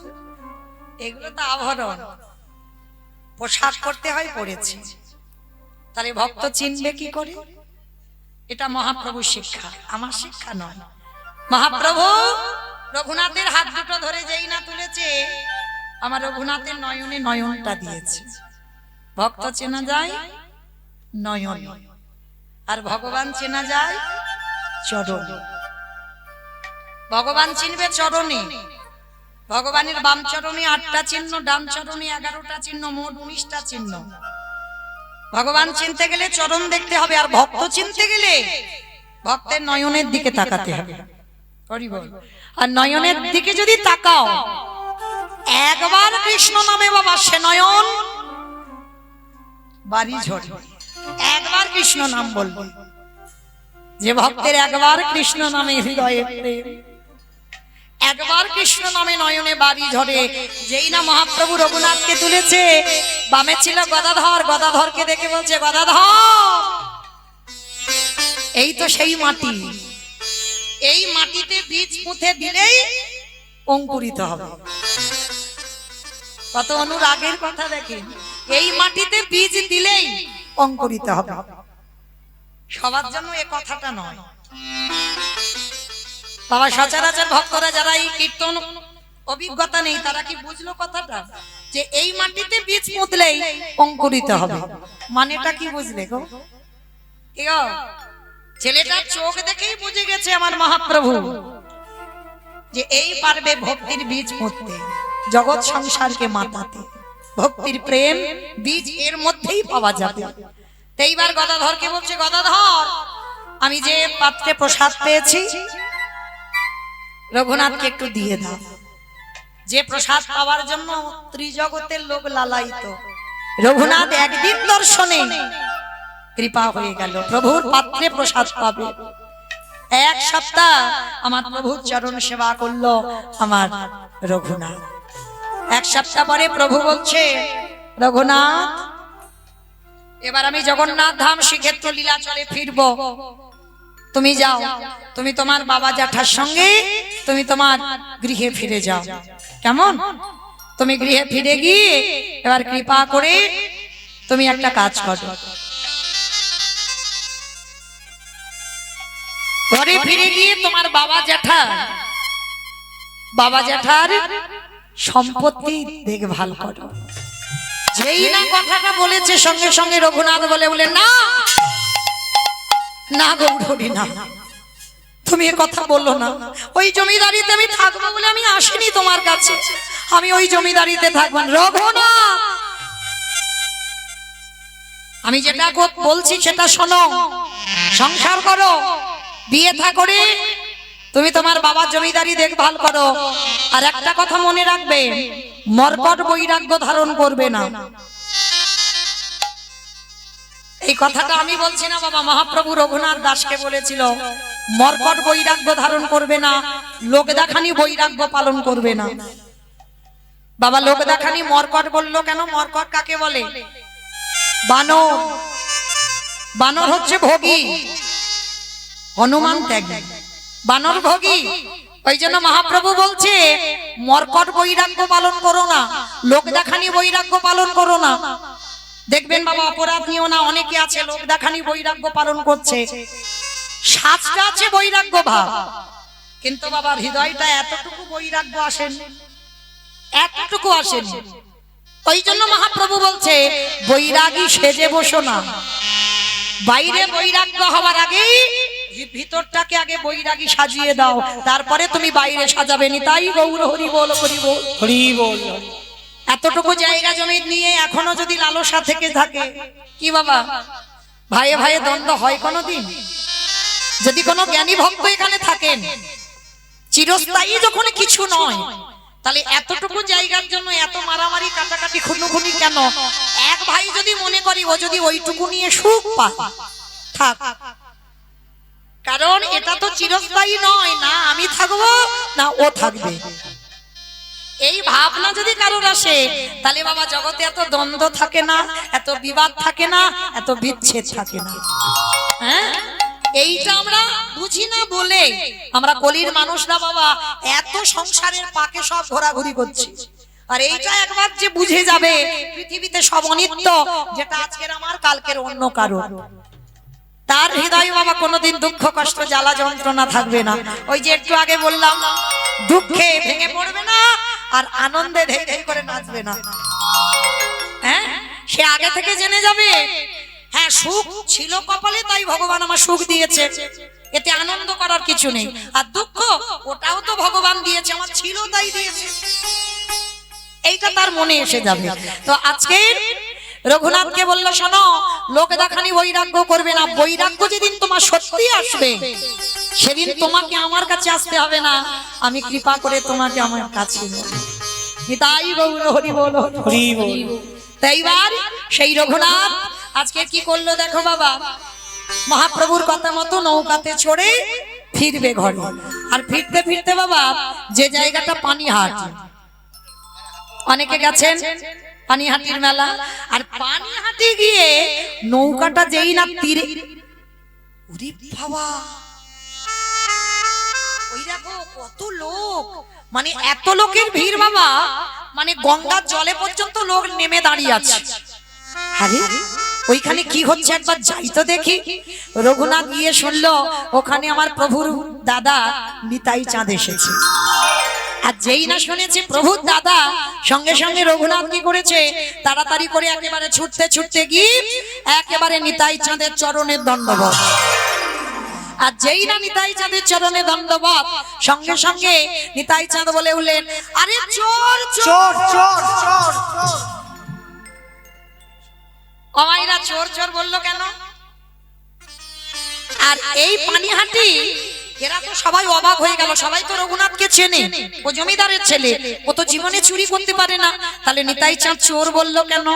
[SPEAKER 1] এগুলো তো আভরণ, পোশাক করতে হয় পড়েছে, তাহলে ভক্ত চিনবে কি করে? এটা মহাপ্রভুর শিক্ষা, আমার শিক্ষা নয়। মহাপ্রভু রঘুনাথের হাত দুটো ধরে যেই না তুলেছে, আমার রঘুনাথের নয়নে নয়নটা দিয়েছে। ভক্ত চেনা যায় নয়ন, আর ভগবান চেনা যায় চরণে। ভগবান চিনবে চরণে। ভগবানের বাম চরণে 8টা চিহ্ন, ডান চরণে 11টা চিহ্ন, মোট 19টা চিহ্ন। ভগবান চিনতে গেলে চরণ দেখতে হবে, আর ভক্ত চিনতে গেলে ভক্তের নয়নের দিকে তাকাতে হবে। হরি বল। আর নয়নের দিকে যদি তাকাও, একবার কৃষ্ণ নামে বাবা সে নয়ন বাড়ি ঝরে। একবার কৃষ্ণ নাম বলবো, যে ভক্তের একবার কৃষ্ণ নামে হৃদয়ে প্রেম, একবার কৃষ্ণ নামে নয়নে বাড়ি ঝরে। যেই না মহাপ্রভু রঘুনাথকে তুলেছে, বামে ছিল গদাধর, গদাধরকে দেখে বলছে, গদাধর এই তো সেই মাটি, এই মাটিতে বীজ পুঁতে দিলেই অঙ্কুরিত হবে। কত অনুরাগের কথা দেখেন, এই মাটিতে বীজ দিলেই অঙ্কুরিত হবে। সবার জন্য এ কথাটা নয় বাবা। সচরাচর ভক্তরা যারা এই কীর্তন অভিজ্ঞতা নেই, তারা কি বুঝলো কথাটা, যে এই মাটিতে বীজ পুঁতলেই অঙ্কুরিত হবে? মানেটা কি বুঝলে গো? কি গো? ছেলেটার চোখ দেখেই বুঝে গেছে আমার মহাপ্রভু যে এই পারবে ভক্তির বীজ পুঁততে, জগৎ সংসারকে মাতাতে। ভক্তির প্রেম বীজ এর মধ্যেই পাওয়া যাবে। এইবার গদাধরকে বলছে, গদাধর আমি যে পাত্রে প্রসাদ পেয়েছি রঘুনাথকে একটু দিয়ে দাও। যে প্রসাদ পাওয়ার জন্য ত্রিজগতের লোক লালায়িত, রঘুনাথ একদিন দর্শনে কৃপা হয়ে গেল, প্রভুর পাত্রে প্রসাদ পাবে। 1 সপ্তাহ আমার প্রভুর চরণ সেবা করলো আমার রঘুনাথ। 1 সপ্তাহ পরে প্রভু বলছে, রঘুনাথ এবার আমি জগন্নাথ ধাম শ্রীক্ষেত্র লীলাচলে ফিরবো, তুমি যাও, তুমি তোমার বাবা জ্যাঠার সঙ্গে তুমি তোমার গৃহে ফিরে যাও। কেমন? তুমি গৃহে ফিরে গিয়ে এবার কৃপা করে তুমি একটা কাজ করো, ঘরে ফিরে গিয়ে তোমার বাবা জ্যাঠার সম্পত্তি দেখভাল করো। যেই না কথাটা বলেছে, সঙ্গে সঙ্গে রঘুনাথ বলে না না গৌরী, না তুমি এ কথা বললো না। ওই জমিদারিতে আমি থাকবো বলে আমি আসিনি তোমার কাছে, আমি ওই জমিদারিতে থাকবো না। রঘুনাথ, আমি যেটা বলছি সেটা শোনো, সংসার করো, বিয়ে থা করে তুমি তোমার বাবার জমিদারি দেখভাল করো। আর একটা কথা মনে রাখবে, মর্কট বৈরাগ্য ধারণ করবে না। এই কথাটা আমি বলছি না বাবা, মহাপ্রভু রঘুনাথ দাসকে বলেছিল মর্কট বৈরাগ্য ধারণ করবে না, লোক দেখানি বৈরাগ্য পালন করবে না। বাবা লোক দেখানি মর্কট বললো কেন? মর্কট কাকে বলে? বানর। বানর হচ্ছে ভোগী, হনুমান ত্যাগী, বানর ভোগী। ওই জন্য মহাপ্রভু বলছে মর্কট বৈরাগ্য পালন করো না, লোক দেখানি বৈরাগ্য পালন করো না। দেখবেন বাবা অপরাধ নিও না, অনেকে আছে লোক দেখানি বৈরাগ্য পালন করছে, সাজটা আছে বৈরাগ্য ভাব, কিন্তু বাবার হৃদয়টা এতটুকু বৈরাগ্য আসেন, এতটুকু আসেন। ওই জন্য মহাপ্রভু বলছে বৈরাগী সেজে বসো না, বাইরে বৈরাগ্য হওয়ার আগেই ভিতরটাকে আগে বৈরাগী সাজিয়ে দাও, তারপরে তুমি বাইরে সাজাবে। নিতাই গৌর হরি বল, হরি বল,
[SPEAKER 3] হরি বল।
[SPEAKER 1] এতটুকু জায়গা জমি নিয়ে এখনো যদি লালসা থেকে থাকে, কি বাবা ভাইয়ে ভাইয়ে দ্বন্দ্ব হয় কোনোদিন? যদি কোনো জ্ঞানী ভক্ত এখানে থাকেন, চিরস্থায়ী যখন কিছু নয়, তাহলে এতটুকু জায়গার জন্য এত মারামারি কাটাকাটি খুনোখুনি কেন? এক ভাই যদি মনে করি ও যদি ওইটুকু নিয়ে সুখ পায়, থাক, কারণ এটা তো চিরস্থায়ী নয়, না আমি থাকবো না ও থাকবে। এই ভাবনা যদি কারোর আসে, তাহলে বাবা জগতে এত দ্বন্দ্ব থাকে না, এত বিবাদ থাকে না, এত বিচ্ছেদ থাকে না। হ্যাঁ, এইটা আমরা বুঝি না বলে আমরা কলির মানুষরা বাবা এত সংসারের পাকে সব ঘোরাঘুরি করছি। আর এইটা একবার যে বুঝে যাবে পৃথিবীতে সব অনিত্য, যেটা আজকের আমার কালকের অন্য কারো, তার হৃদয় বাবা কোনোদিন দুঃখ কষ্ট জ্বালা যন্ত্রণা থাকবে না। ওই যে একটু আগে বললাম, দুঃখে ভেঙে পড়বে না আর আনন্দে ধেই ধেই করে নাচবে না। হ্যাঁ, সে আগে থেকে জেনে যাবে, হ্যাঁ সুখ ছিল কপালে তাই ভগবান আমার সুখ দিয়েছে, এতে আনন্দ করার কিছু নেই। আর দুঃখ ওটাও তো ভগবান দিয়েছে, আমার ছিল তাই দিয়েছে, এইটা তার মনে এসে যাবে। তো আজকে রঘুনাথকে বললো শোনো, লোক দেখানি বৈরাগ্য করবে না, বৈরাগ্য যেদিন তোমার সত্যি আসবে সেদিন তোমাকে আমার কাছে আসতে হবে না, আমি কৃপা করে তোমাকে আমার কাছে নেব। নিতাই গৌর হরি বল,
[SPEAKER 3] হরি বল।
[SPEAKER 1] তাইবার সেই রঘুনাথ আজকে কি করলো দেখো বাবা, মহাপ্রভুর কথা মতো নৌকাতে চড়ে ফিরবে ঘরে। আর ফিরতে ফিরতে বাবা যে জায়গাটা পানিহাট, অনেকে গেছেন পানিহাটির মেলা, আর পানিহাটি গিয়ে নৌকাটা যেই না তীরে, ওরে বাবা ওই দেখো কত লোক, মানে এত লোকের ভিড় বাবা, মানে গঙ্গার জলে পর্যন্ত লোক নেমে দাঁড়িয়ে আছে। আরে ওইখানে কি হচ্ছে একবার যাই তো দেখি। রঘুনাথ গিয়ে শুনলো ওখানে আমার প্রভুর দাদা নিতাই চাঁদ এসেছে। আর যেই না শুনেছে প্রভুর দাদা, সঙ্গে সঙ্গে রঘুনাথ কি করেছে, তাড়াতাড়ি করে একেবারে ছুটতে ছুটতে গিয়ে একেবারে নিতাই চাঁদের চরণের দণ্ডবত। আর যেই না নিতাই চাঁদের চরণে দণ্ডবত, সঙ্গে সঙ্গে নিতাই চাঁদ বলে উঠলেন, আরে চোর চোর
[SPEAKER 3] চোর চোর চোর।
[SPEAKER 1] অমাইরা চোর চোর বললো কেন? আর এই পানিহাটি এরা তো সবাই অবাক হয়ে গেল, সবাই তো রঘুনাথকে চেনে, ও জমিদারের ছেলে, ও তো জীবনে চুরি করতে পারে না, তাহলে নিতাই চাঁদ চোর বললো কেন?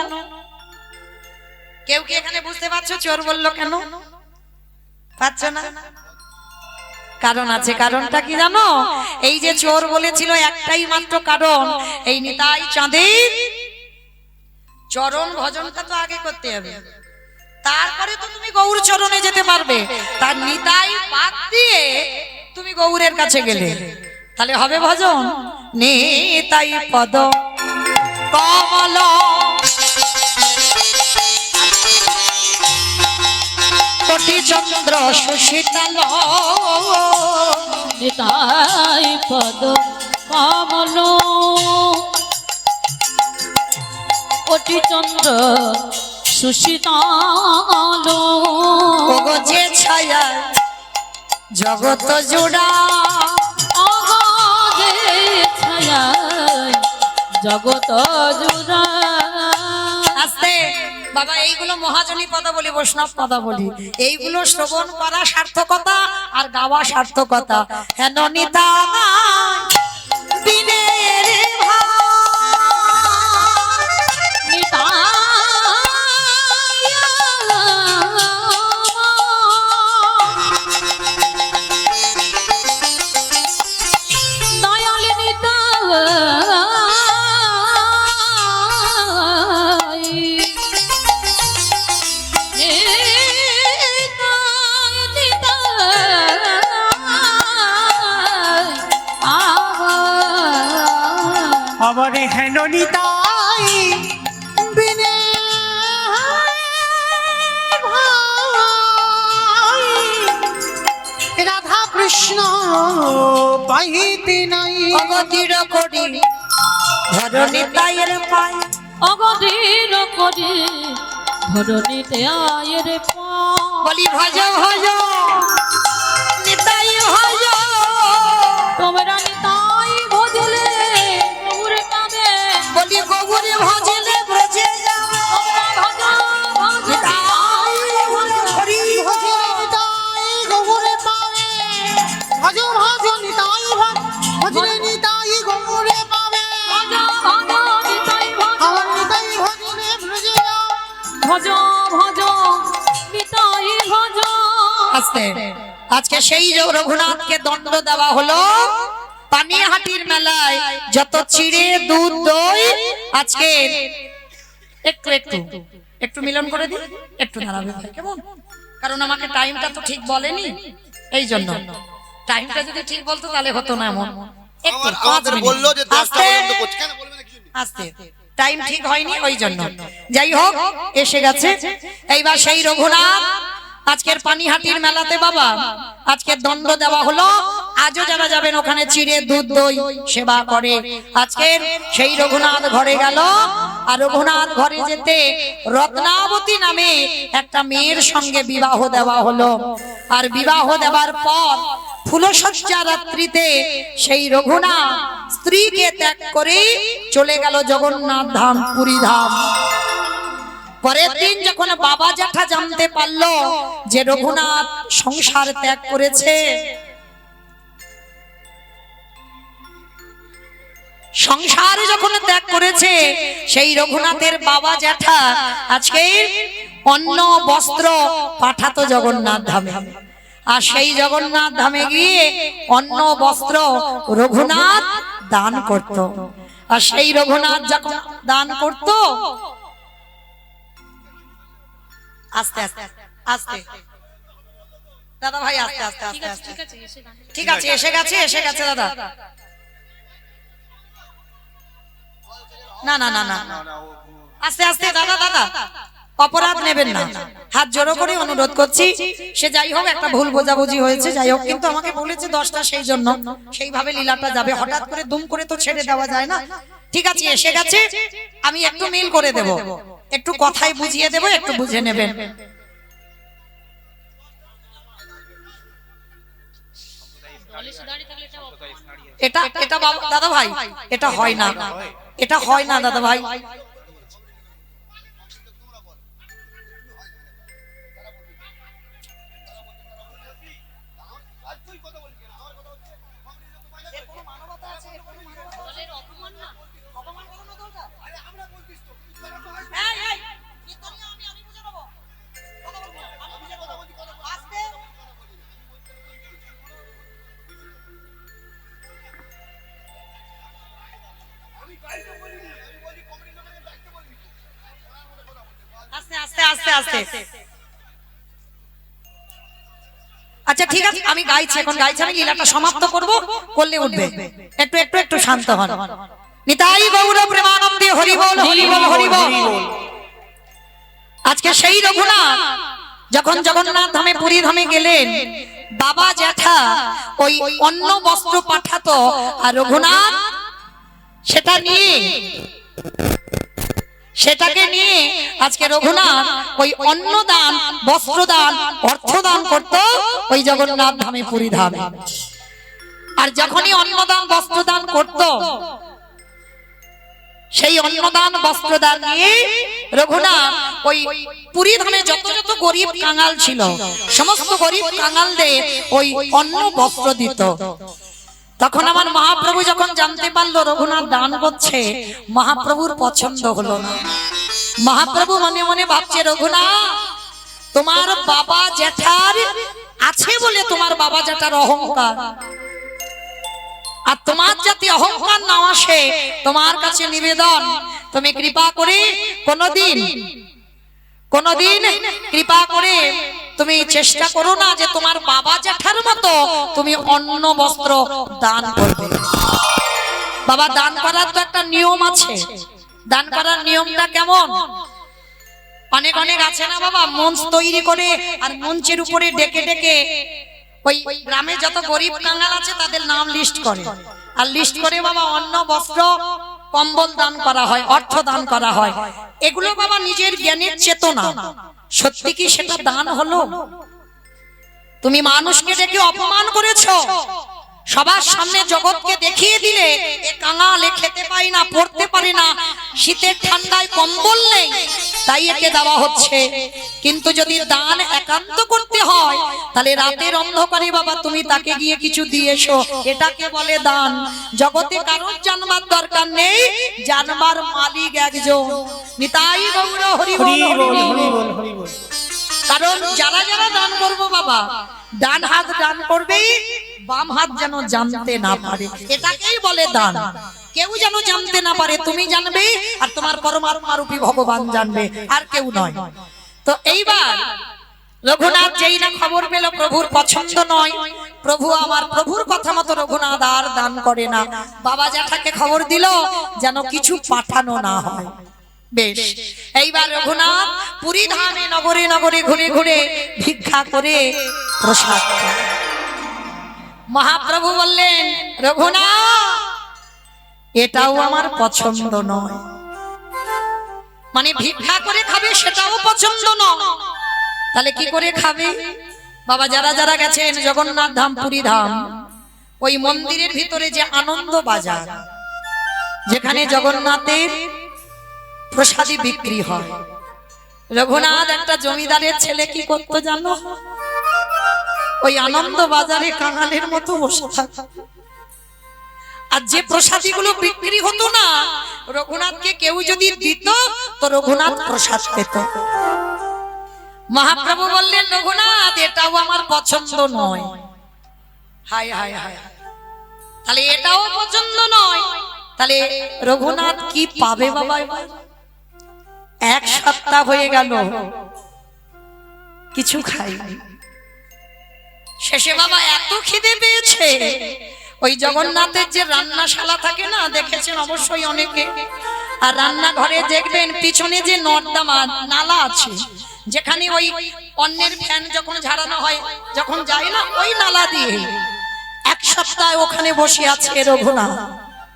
[SPEAKER 1] কেউ কি এখানে বুঝতে পারছো চোর বললো কেন? পাচ্ছ না? কারণ আছে। কারণটা কি জানো? এই যে চোর বলেছিল একটাই মাত্র কারণ, এই নিতাই চাঁদের চরণ ভজনটা তো আগে করতে হবে, তারপরে তো তুমি গৌর চরণে যেতে পারবে। তার নিতাই বাদ দিয়ে তুমি গৌরের কাছে গেলে তাহলে হবে ভজন। নিতাই পদ কমল কোটি চন্দ্র সুশীতল,
[SPEAKER 2] নিতাই পদ কমল কোটি চন্দ্র সুশীতল,
[SPEAKER 1] ওগো যে ছায়া জগত জোড়া,
[SPEAKER 2] অগজে ছায়ায় জগত জুড়া।
[SPEAKER 1] আস্তে বাবা, এইগুলো মহাজনী পদাবলী, বৈষ্ণব পদাবলী, এইগুলো শ্রবণ করা সার্থকতা আর গাওয়া সার্থকতা। হেন নিতা দিনের ভাই,
[SPEAKER 2] দয়াল
[SPEAKER 3] আমার হেন নিতাই বিনে ভাই, রাধা কৃষ্ণ পাইতে নাই।
[SPEAKER 1] অগতির করি ধরণী তাইয়ের পাই,
[SPEAKER 2] অগধীর করি ধরণীতে আয়ের
[SPEAKER 1] বলি ভজ ভজ নিতাই ভজ,
[SPEAKER 2] তোমরা নিতাই ভজলে গৌরে পাবে।
[SPEAKER 1] বলি গৌরে ভজলে ব্রজে যাবে।
[SPEAKER 2] তোমরা ভজো ভজো
[SPEAKER 1] নিতাই ভজ হরি ভজ,
[SPEAKER 3] নিতাই গৌরে পাবে, ভজ ভজ নিতাই ভজ, ভজলে নিতাই গৌরে পাবে।
[SPEAKER 2] ভজো ভজো নিতাই ভজো,
[SPEAKER 3] আমার নিতাই ভজলে ব্রজে যাও।
[SPEAKER 2] ভজো ভজো নিতাই ভজো।
[SPEAKER 1] আস্তে, আজকে সেই যে রঘুনাথকে দণ্ড দেওয়া হলো পানিহাটির মেলায়, যত চিড়ে দুধ দই আজকে একটু একটু একটু মিলন করে দিই, একটু দাঁড়াবে ভাই, কেমন? কারণ আমাকে টাইমটা তো ঠিক বলেনি, এই জন্য। টাইমটা যদি ঠিক বলতো তাহলে হতো না এমন। একটু 5 মিনিট
[SPEAKER 4] বললো যে 10টা
[SPEAKER 1] আস্তে
[SPEAKER 4] পর্যন্ত করছে, কেন বলবে না কি?
[SPEAKER 1] আস্তে, টাইম ঠিক হয়নি ওই জন্য। যাই হোক, এসে গেছে এইবার সেই রঘুনাথ আজকের পানিহাটির মেলাতে বাবা আজকে দণ্ড দেওয়া হলো। আজও যারা যাবেন ওখানে চিড়ে দুধ দই সেবা করে। আজকের সেই রঘুনাথ ঘরে গেল, আর রঘুনাথ ঘরে যেতে রত্নাবতী নামে একটা মেয়ের সঙ্গে বিবাহ দেওয়া হলো। আর বিবাহ দেওয়ার পর ফুলশয্যা রাত্রিতে সেই রঘুনাথ স্ত্রীকে ত্যাগ করে চলে গেল জগন্নাথ ধাম, পুরী ধাম। পরের দিন যখন বাবা জ্যাঠা জানতে পারলো যে রঘুনাথ সংসার ত্যাগ করেছে, সংসার যখন ত্যাগ করেছে, সেই রঘুনাথের বাবা জ্যাঠা আজকে অন্ন বস্ত্র পাঠাতো জগন্নাথ ধামে। আর সেই জগন্নাথ ধামে গিয়ে অন্ন বস্ত্র রঘুনাথ দান করত। আর সেই রঘুনাথ যখন দান করত, আস্তে আস্তে আস্তে দাদা ভাই, আস্তে আস্তে আস্তে আস্তে, ঠিক আছে, এসে গেছে এসে গেছে দাদা। না না না না, আস্তে আস্তে দাদা, দাদা অপরাধ নেবেন না, হাত জোড়ো করে অনুরোধ করছি। সে যাই হোক, একটা ভুল বোঝাবুঝি হয়েছে, যাই হোক, কিন্তু আমাকে বলেছে 10টা, সেই জন্য সেইভাবে লীলাটা যাবে। হঠাৎ করে দুম করে তো ছেড়ে দেওয়া যায় না। ঠিক আছে, এসে গেছে, আমি একটু মিল করে দেব, একটু কথাই বুঝিয়ে দেব, একটু বুঝে নেবেন। এটা এটা দাদা ভাই, এটা হয় না, এটা হয় না দাদা ভাই। আস্তে আস্তে আস্তে আস্তে, আচ্ছা ঠিক আছে, আমি গাইছি, এখন গাইছি, আমি লীলাটা সমাপ্ত করব, করলে উঠবে। একটু একটু একটু শান্ত হন। নিতাই গৌর প্রেমানন্দে হরি বল, হরি বল, হরি বল। আজকে সেই রঘুনাথ যখন জগন্নাথ ধামে, পুরী ধামে গেলেন, বাবা জ্যাঠা ওই অন্ন বস্ত্র পাঠাতো, আর রঘুনাথ সেটাকে নিয়ে আজকে রঘুনাথ ওই অন্নদান, বস্ত্রদান, অর্থদান করত ওই জগন্নাথ ধামে, পুরী ধামে। আর যখনই অন্নদান বস্ত্রদান করত, সেই অন্নদান বস্ত্রদান নিয়ে রঘুনাথ ওই পুরী ধামে যত যত গরিব কাঙাল ছিল সমস্ত গরিব কাঙালদের ওই অন্ন বস্ত্র দিত। তখন আমার মহাপ্রভু যখন জানতে পারলো রঘুনাথ দান করছে, মহাপ্রভুর পছন্দ হলো না। মহাপ্রভু মনে মনে ভাবছে, রঘুনাথ তোমার বাবা জ্যাঠার আছে বলে তোমার বাবা জ্যাঠার অহংকার, আর তোমার যাতে অহংকার না আসে তোমার কাছে নিবেদন, তুমি কৃপা করে কোনদিন কৃপা করে তুমি চেষ্টা করো না যে তোমার বাবা জ্যাঠার মতো তুমি অন্ন বস্ত্র দান করবে। বাবা, দান করার তো একটা নিয়ম আছে। দান করার নিয়মটা কেমন? অনেক অনেক আছে না বাবা, মঞ্চ তৈরি করে আর মঞ্চের উপরে ডেকে ডেকে ওই গ্রামে যত গরিব কাঙাল আছে তাদের নাম লিস্ট করে, আর লিস্ট করে বাবা অন্ন বস্ত্র কম্বল দান করা হয়, অর্থ দান করা হয়। এগুলো বাবা নিজের জ্ঞানের চেতনা। সত্যি কি সেটা দান হলো? তুমি মানুষকে ডেকে অপমান করেছো, সবার সামনে জগৎকে দেখিয়ে দিলে এ কাঙাল, এ খেতে পাই না, পড়তে পারে না, শীতের ঠান্ডায় কম্বল নেই, তাই একে দেওয়া হচ্ছে। কিন্তু যদি দান একান্ত করতে হয় তাহলে রাতের অন্ধকারে বাবা তুমি তাকে গিয়ে কিছু দিয়ে এসো, এটাকে বলে দান। জগতে কারোর জানবার দরকার নেই, জানবার মালিক একজন। নিতাই গৌর হরি বল, হরি বল। কারণ যারা যারা দান করবো বাবা, ডান হাত দান করবে, বাম হাত যেন জানতে না পারে, এটাকেই বলে দান। কেউ যেন জানতে না পারে, তুমি জানবে আর তোমার পরমাত্মা রূপী ভগবান জানবে, আর কেউ নয়। তো এইবার রঘুনাথ যেই না খবর পেল প্রভুর পছন্দ নয়, প্রভুর কথা মতো রঘুনাথ আর দান করে না, বাবা জ্যাঠাকে খবর দিল যেন কিছু পাঠানো না হয়। বেশ, এইবার রঘুনাথ পুরী ধামে নগরে নগরে ঘুরে ঘুরে ভিক্ষা করে প্রসাদ খায়। মহাপ্রভু বললেন, রঘুনাথ এটাও আমার পছন্দ নয়। মানে ভিক্ষা করে খাবে সেটাও পছন্দ নয়, তাহলে কি করে খাবে? বাবা, যারা যারা গেছেন জগন্নাথ ধাম, পুরী ধাম, ওই মন্দিরের ভিতরে যে আনন্দ বাজার, যেখানে জগন্নাথের প্রসাদী বিক্রি হয়, রঘুনাথ একটা জমিদারের ছেলে কি করতো জানো? ওই আনন্দ বাজারে কাঙালের মতো বসে থাকতো, আর যে প্রসাদী গুলো বিক্রি হতো না, রঘুনাথকে কেউ যদি দিত তো রঘুনাথ প্রসাদ পেত। মহাপ্রভু বললেন, রঘুনাথ এটাও আমার পছন্দ নয়। হায় হায় হায়, তাহলে এটাও পছন্দ নয়, তাহলে রঘুনাথ কি পাবে বাবা? এক সপ্তাহ হয়ে গেল কিছু খাইনি। শেষে বাবা এত খিদে পেয়েছে, ওই জগন্নাথের যে রান্নাশালা থাকে না, দেখেছেন অবশ্যই অনেকে, আর রান্নাঘরে দেখবেন পিছনে যে নর্দমা নালা আছে, যেখানে ওই অন্যের ফ্যান যখন ঝাড়ানো হয়, যখন যায় না ওই নালা দিয়ে, এক সপ্তাহ ওখানে বসে আছে রঘুনাথ,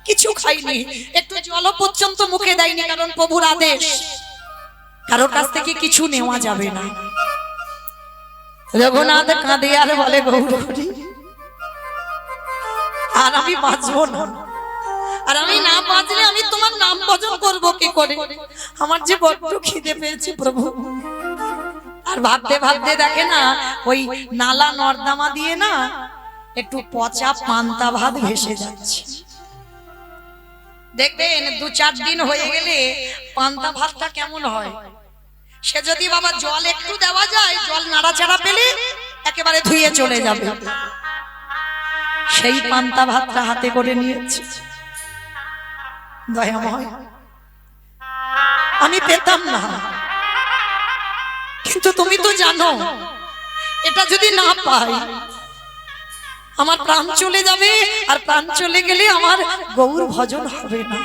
[SPEAKER 1] কিছু খাইনি, একটু জল পর্যন্ত মুখে দেয়নি, কারণ প্রভুর আদেশ কারোর কাছ থেকে কিছু নেওয়া যাবে না। রঘুনাথ কাঁদে আর বলে, গৌরী আর আমি বাঁচবো না, আর আমি না বাঁচলে আমি তোমার নাম ভজন করবো কি করে? আমার যে বড্ড খিদে পেয়েছে প্রভু। আর ভাবতে ভাবতে দেখে না ওই নালা নর্দমা দিয়ে না একটু পচা পান্তা ভাত ভেসে যাচ্ছে। দেখবেন 2-4 দিন হয়ে গেলে পান্তা ভাতটা কেমন হয়, সে যদি বাবা জল একটু দেওয়া যায়, জল নাড়াচাড়া পেলে একেবারে ধুয়ে চলে যাবে। সেই পান্তা ভাতটা হাতে করে নিয়েছে। দয়াময়, আমি পেতাম না, কিন্তু তুমি তো জানো এটা যদি না পাই আমার প্রাণ চলে যাবে, আর প্রাণ চলে গেলে আমার গৌর ভজন হবে না।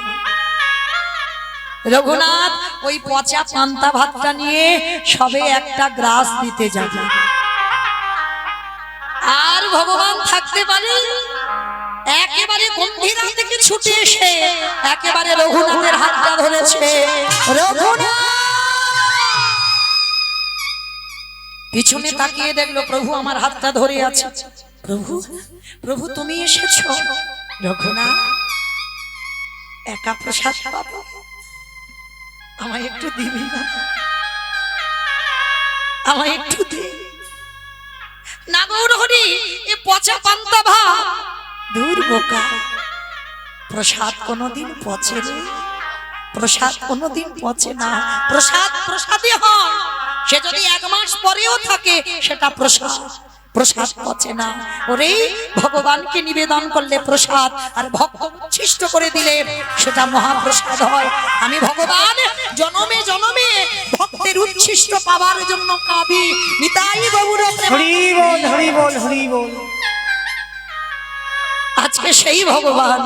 [SPEAKER 1] রঘুনাথ ওই পচা পান্তা ভাতটা নিয়ে সবে একটা গ্রাস দিতে যাবে, আর ভগবান থাকতে পারে, একেবারে গম্ভীরা থেকে ছুটে এসে একেবারে রঘুনাথের হাতটা ধরেছে। রঘুনাথ পিছনে তাকিয়ে দেখলো প্রভু আমার হাতটা ধরে আছে। প্রভু, প্রভু তুমি এসেছো? রঘুনাথ একা প্রসাদ পাবো, আমায় একটু দিবি না? আমায় একটু দে না গৌর হরি। এ পচা পান্তা ভাত, দূর বোকা, প্রসাদ কোনোদিন পচে রে, প্রসাদ কোনোদিন পচে না। প্রসাদ প্রসাদই হয়, সে যদি 1 মাস পরেও থাকে সেটা প্রসাদ, প্রসাদ পচে না। ওরে ভগবানকে নিবেদন করলে প্রসাদ, আর ভক্ত উচ্ছিষ্ট করে দিলে সেটা মহাপ্রসাদ হয়। আমি ভগবান জনমে জনমে ভক্তের উচ্ছিষ্ট পাওয়ার জন্য কাঁদি। নিতাই গৌর
[SPEAKER 3] হরি বল হরি বল হরি বল।
[SPEAKER 1] আজকে সেই ভগবান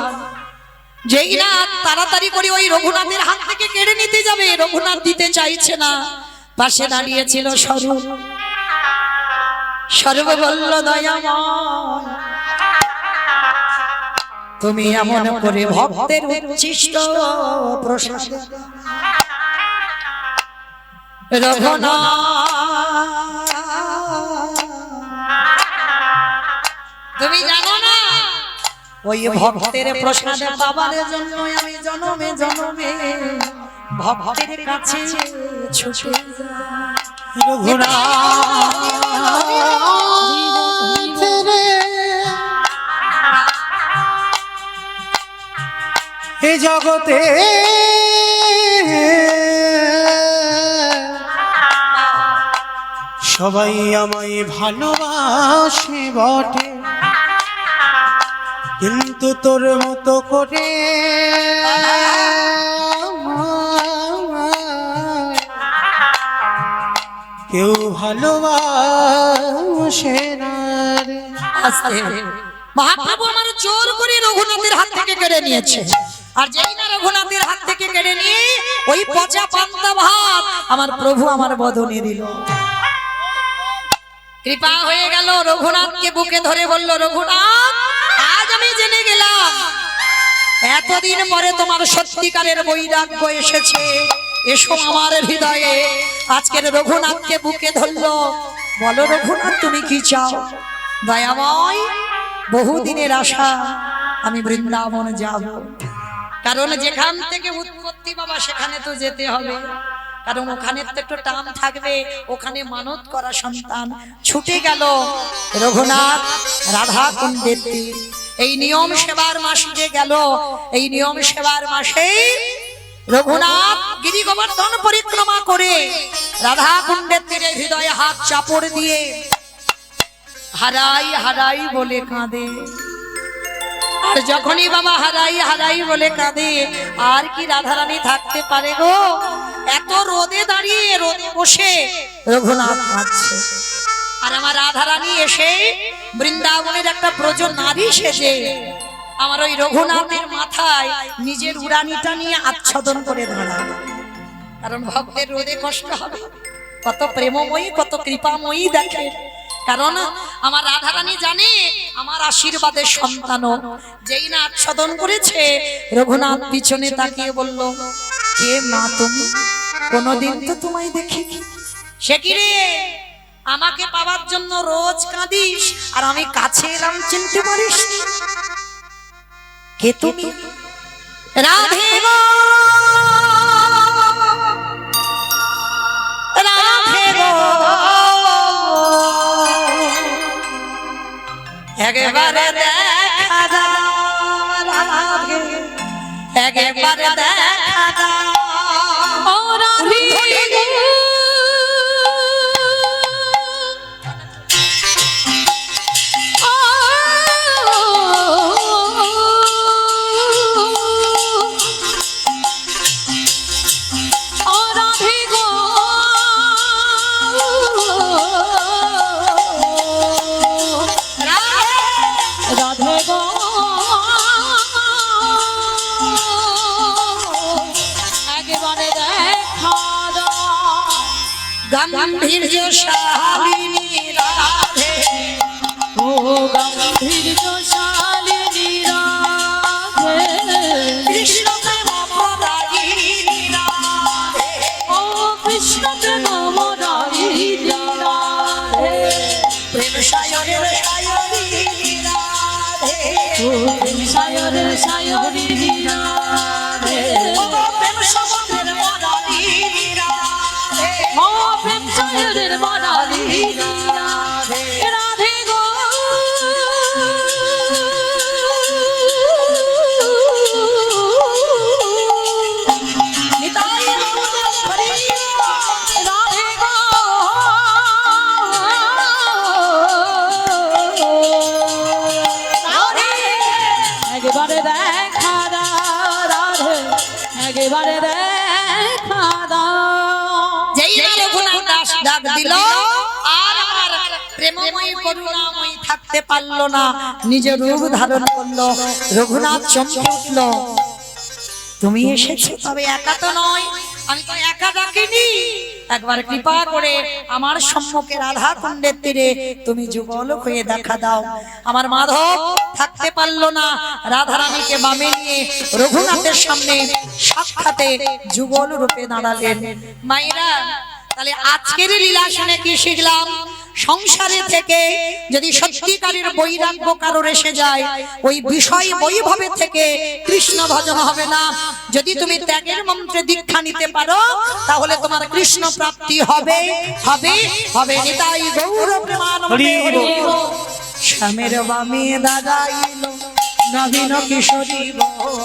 [SPEAKER 1] যেই না তাড়াতাড়ি করে ওই রঘুনাথের হাত থেকে কেড়ে নিতে যাবে, রঘুনাথ দিতে চাইছে না। পাশে দাঁড়িয়েছিল স্বরূপ, স্বরূপ বলল দয়াময় তুমি এমন করে ভক্তের উচ্ছিষ্ট প্রসাদ রঘুনাথ, তুমি জানো না ওই ভক্তের প্রসাদ পাবার জন্য আমি জনমে জনমে ভক্তের কাছে ছুটে যাই।
[SPEAKER 3] রঘুনাথ রে, এ জগতে সবাই আমায় ভালোবাসে বটে, কিন্তু তোর মতো করে কেউ ভালোবাসে না রে।
[SPEAKER 1] আস্তে মহাপ্রভু আমার জোর করে রঘুনাথের হাত থেকে কেড়ে নিয়েছে, আর যেই না রঘুনাথের হাত থেকে কেড়ে নিয়ে ওই পচা পান্তা ভাত আমার প্রভু আমার বদনে দিল। কৃপা হয়ে গেল, রঘুনাথকে বুকে ধরে বলল, রঘুনাথ আজ আমি জেনে গেলাম এতদিন পরে তোমার সত্যিকারের বৈরাগ্য এসেছে। এসো আমার হৃদয়ে। আজকের রঘুনাথকে বুকে ধরলো, বলো রঘুনাথ তুমি কি চাও? দয়াময় বহুদিনের আশা, আমি বৃন্দাবন যাব, কারণ যেখান থেকে উৎপত্তি বাবা সেখানে তো যেতে হবে, কারণ ওখানে তো একটু টান থাকবে, ওখানে মানত করা সন্তান। ছুটে গেল রঘুনাথ রাধা কুণ্ডের তীর। এই নিয়ম সেবার মাস যে গেল, এই নিয়ম সেবার মাসে রঘুনাথ গিরি গোবর্ধন পরিক্রমা করে রাধা কুণ্ডের তীরে হৃদয়ে হাত চাপড় দিয়ে হারাই হারাই বলে কাঁদে। আর যখনই বাবা হারাই হারাই বলে কাঁদে, আর কি রাধারানী থাকতে পারে গো? এত রোদে দাঁড়িয়ে রোদে বসে রঘুনাথ কাঁদছে, আর আমার রাধারানী এসে বৃন্দাবনের একটা ব্রজ নারী সেজে আমার ওই রঘুনাথের মাথায় নিজের উড়ানিটা নিয়ে আচ্ছাদন করে দাঁড়ায়। কারণ ভক্তের রোদে কষ্ট হবে, কত প্রেমময়ী কত কৃপাময়ী দেখে। কারণ আমার রাধারানী জানে আমার আশীর্বাদের সন্তানও। যেই না আচ্ছাদন করেছে, রঘুনাথ পিছনে তাকিয়ে বলল, কে মা তুমি? কোনদিন তো তোমায় দেখিনি। সে কি রে, আমাকে পাওয়ার জন্য রোজ কাঁদিস, আর আমি কাছে এলাম চিনতে পারিস? কে তুমি? রাধে গো রাধে গো, একবারে দেখা দাও রাধে, একবারে দেখা দাও ও রাধে গো। গাম্ভীর্যশালিনী রাধে,
[SPEAKER 2] ও গাম্ভীর্যশালিনী রাধে,
[SPEAKER 1] কৃষ্ণ প্রেম প্রদায়িনী রাধে,
[SPEAKER 2] ও কৃষ্ণ প্রেম মদায়িনী রাধে,
[SPEAKER 1] প্রেম সায়রে সায়রিনী রাধে,
[SPEAKER 2] ও প্রেম সায়রে সায়রের সায়রি রাধে
[SPEAKER 1] প্রেম সমুদ্রের বনানী রাধে
[SPEAKER 2] ও প্রেম সায়রের বনানী রাধে রাধে গো
[SPEAKER 1] নিতাই গৌর হরি
[SPEAKER 2] রাধে গো একেবারে দেখা দাও রাধে একেবারে দেখা দাও
[SPEAKER 1] যেই না রঘুনাথ দাস ডাক দিল আর আমার প্রেমময়ী করুণাময়ী থাকতে পারলো না, নিজের রূপ ধারণ করলো। রঘুনাথ চমকে উঠল, তুমি এসেছো, তবে একা তো নয়, আমি তো একা ডাকিনি। একবার কৃপা করে আমার সম্মুখে রাধা কুণ্ডের তীরে তুমি যুগল হয়ে দেখা দাও। আমার মাধব থাকতে পারলো না, রাধারানীকে বামে নিয়ে রঘুনাথের সামনে সাক্ষাতে যুগল রূপে দাঁড়ালেন। মায়েরা, তাহলে আজকের লীলা শুনে কি শিখলাম? সংসারে থেকে যদি সত্যিকারের বৈরাগ্য কারোর এসে যায়, ওই বিষয় বৈভবে থেকে কৃষ্ণ ভজন হবে না। যদি তুমি ত্যাগের মন্ত্রে দীক্ষা নিতে পারো, তাহলে তোমার কৃষ্ণ প্রাপ্তি হবে হবে হবে। নিতাই গৌর প্রেমানন্দে হরি বল। শ্যামের বামে দাঁড়াইল নবীন কিশোরী বল।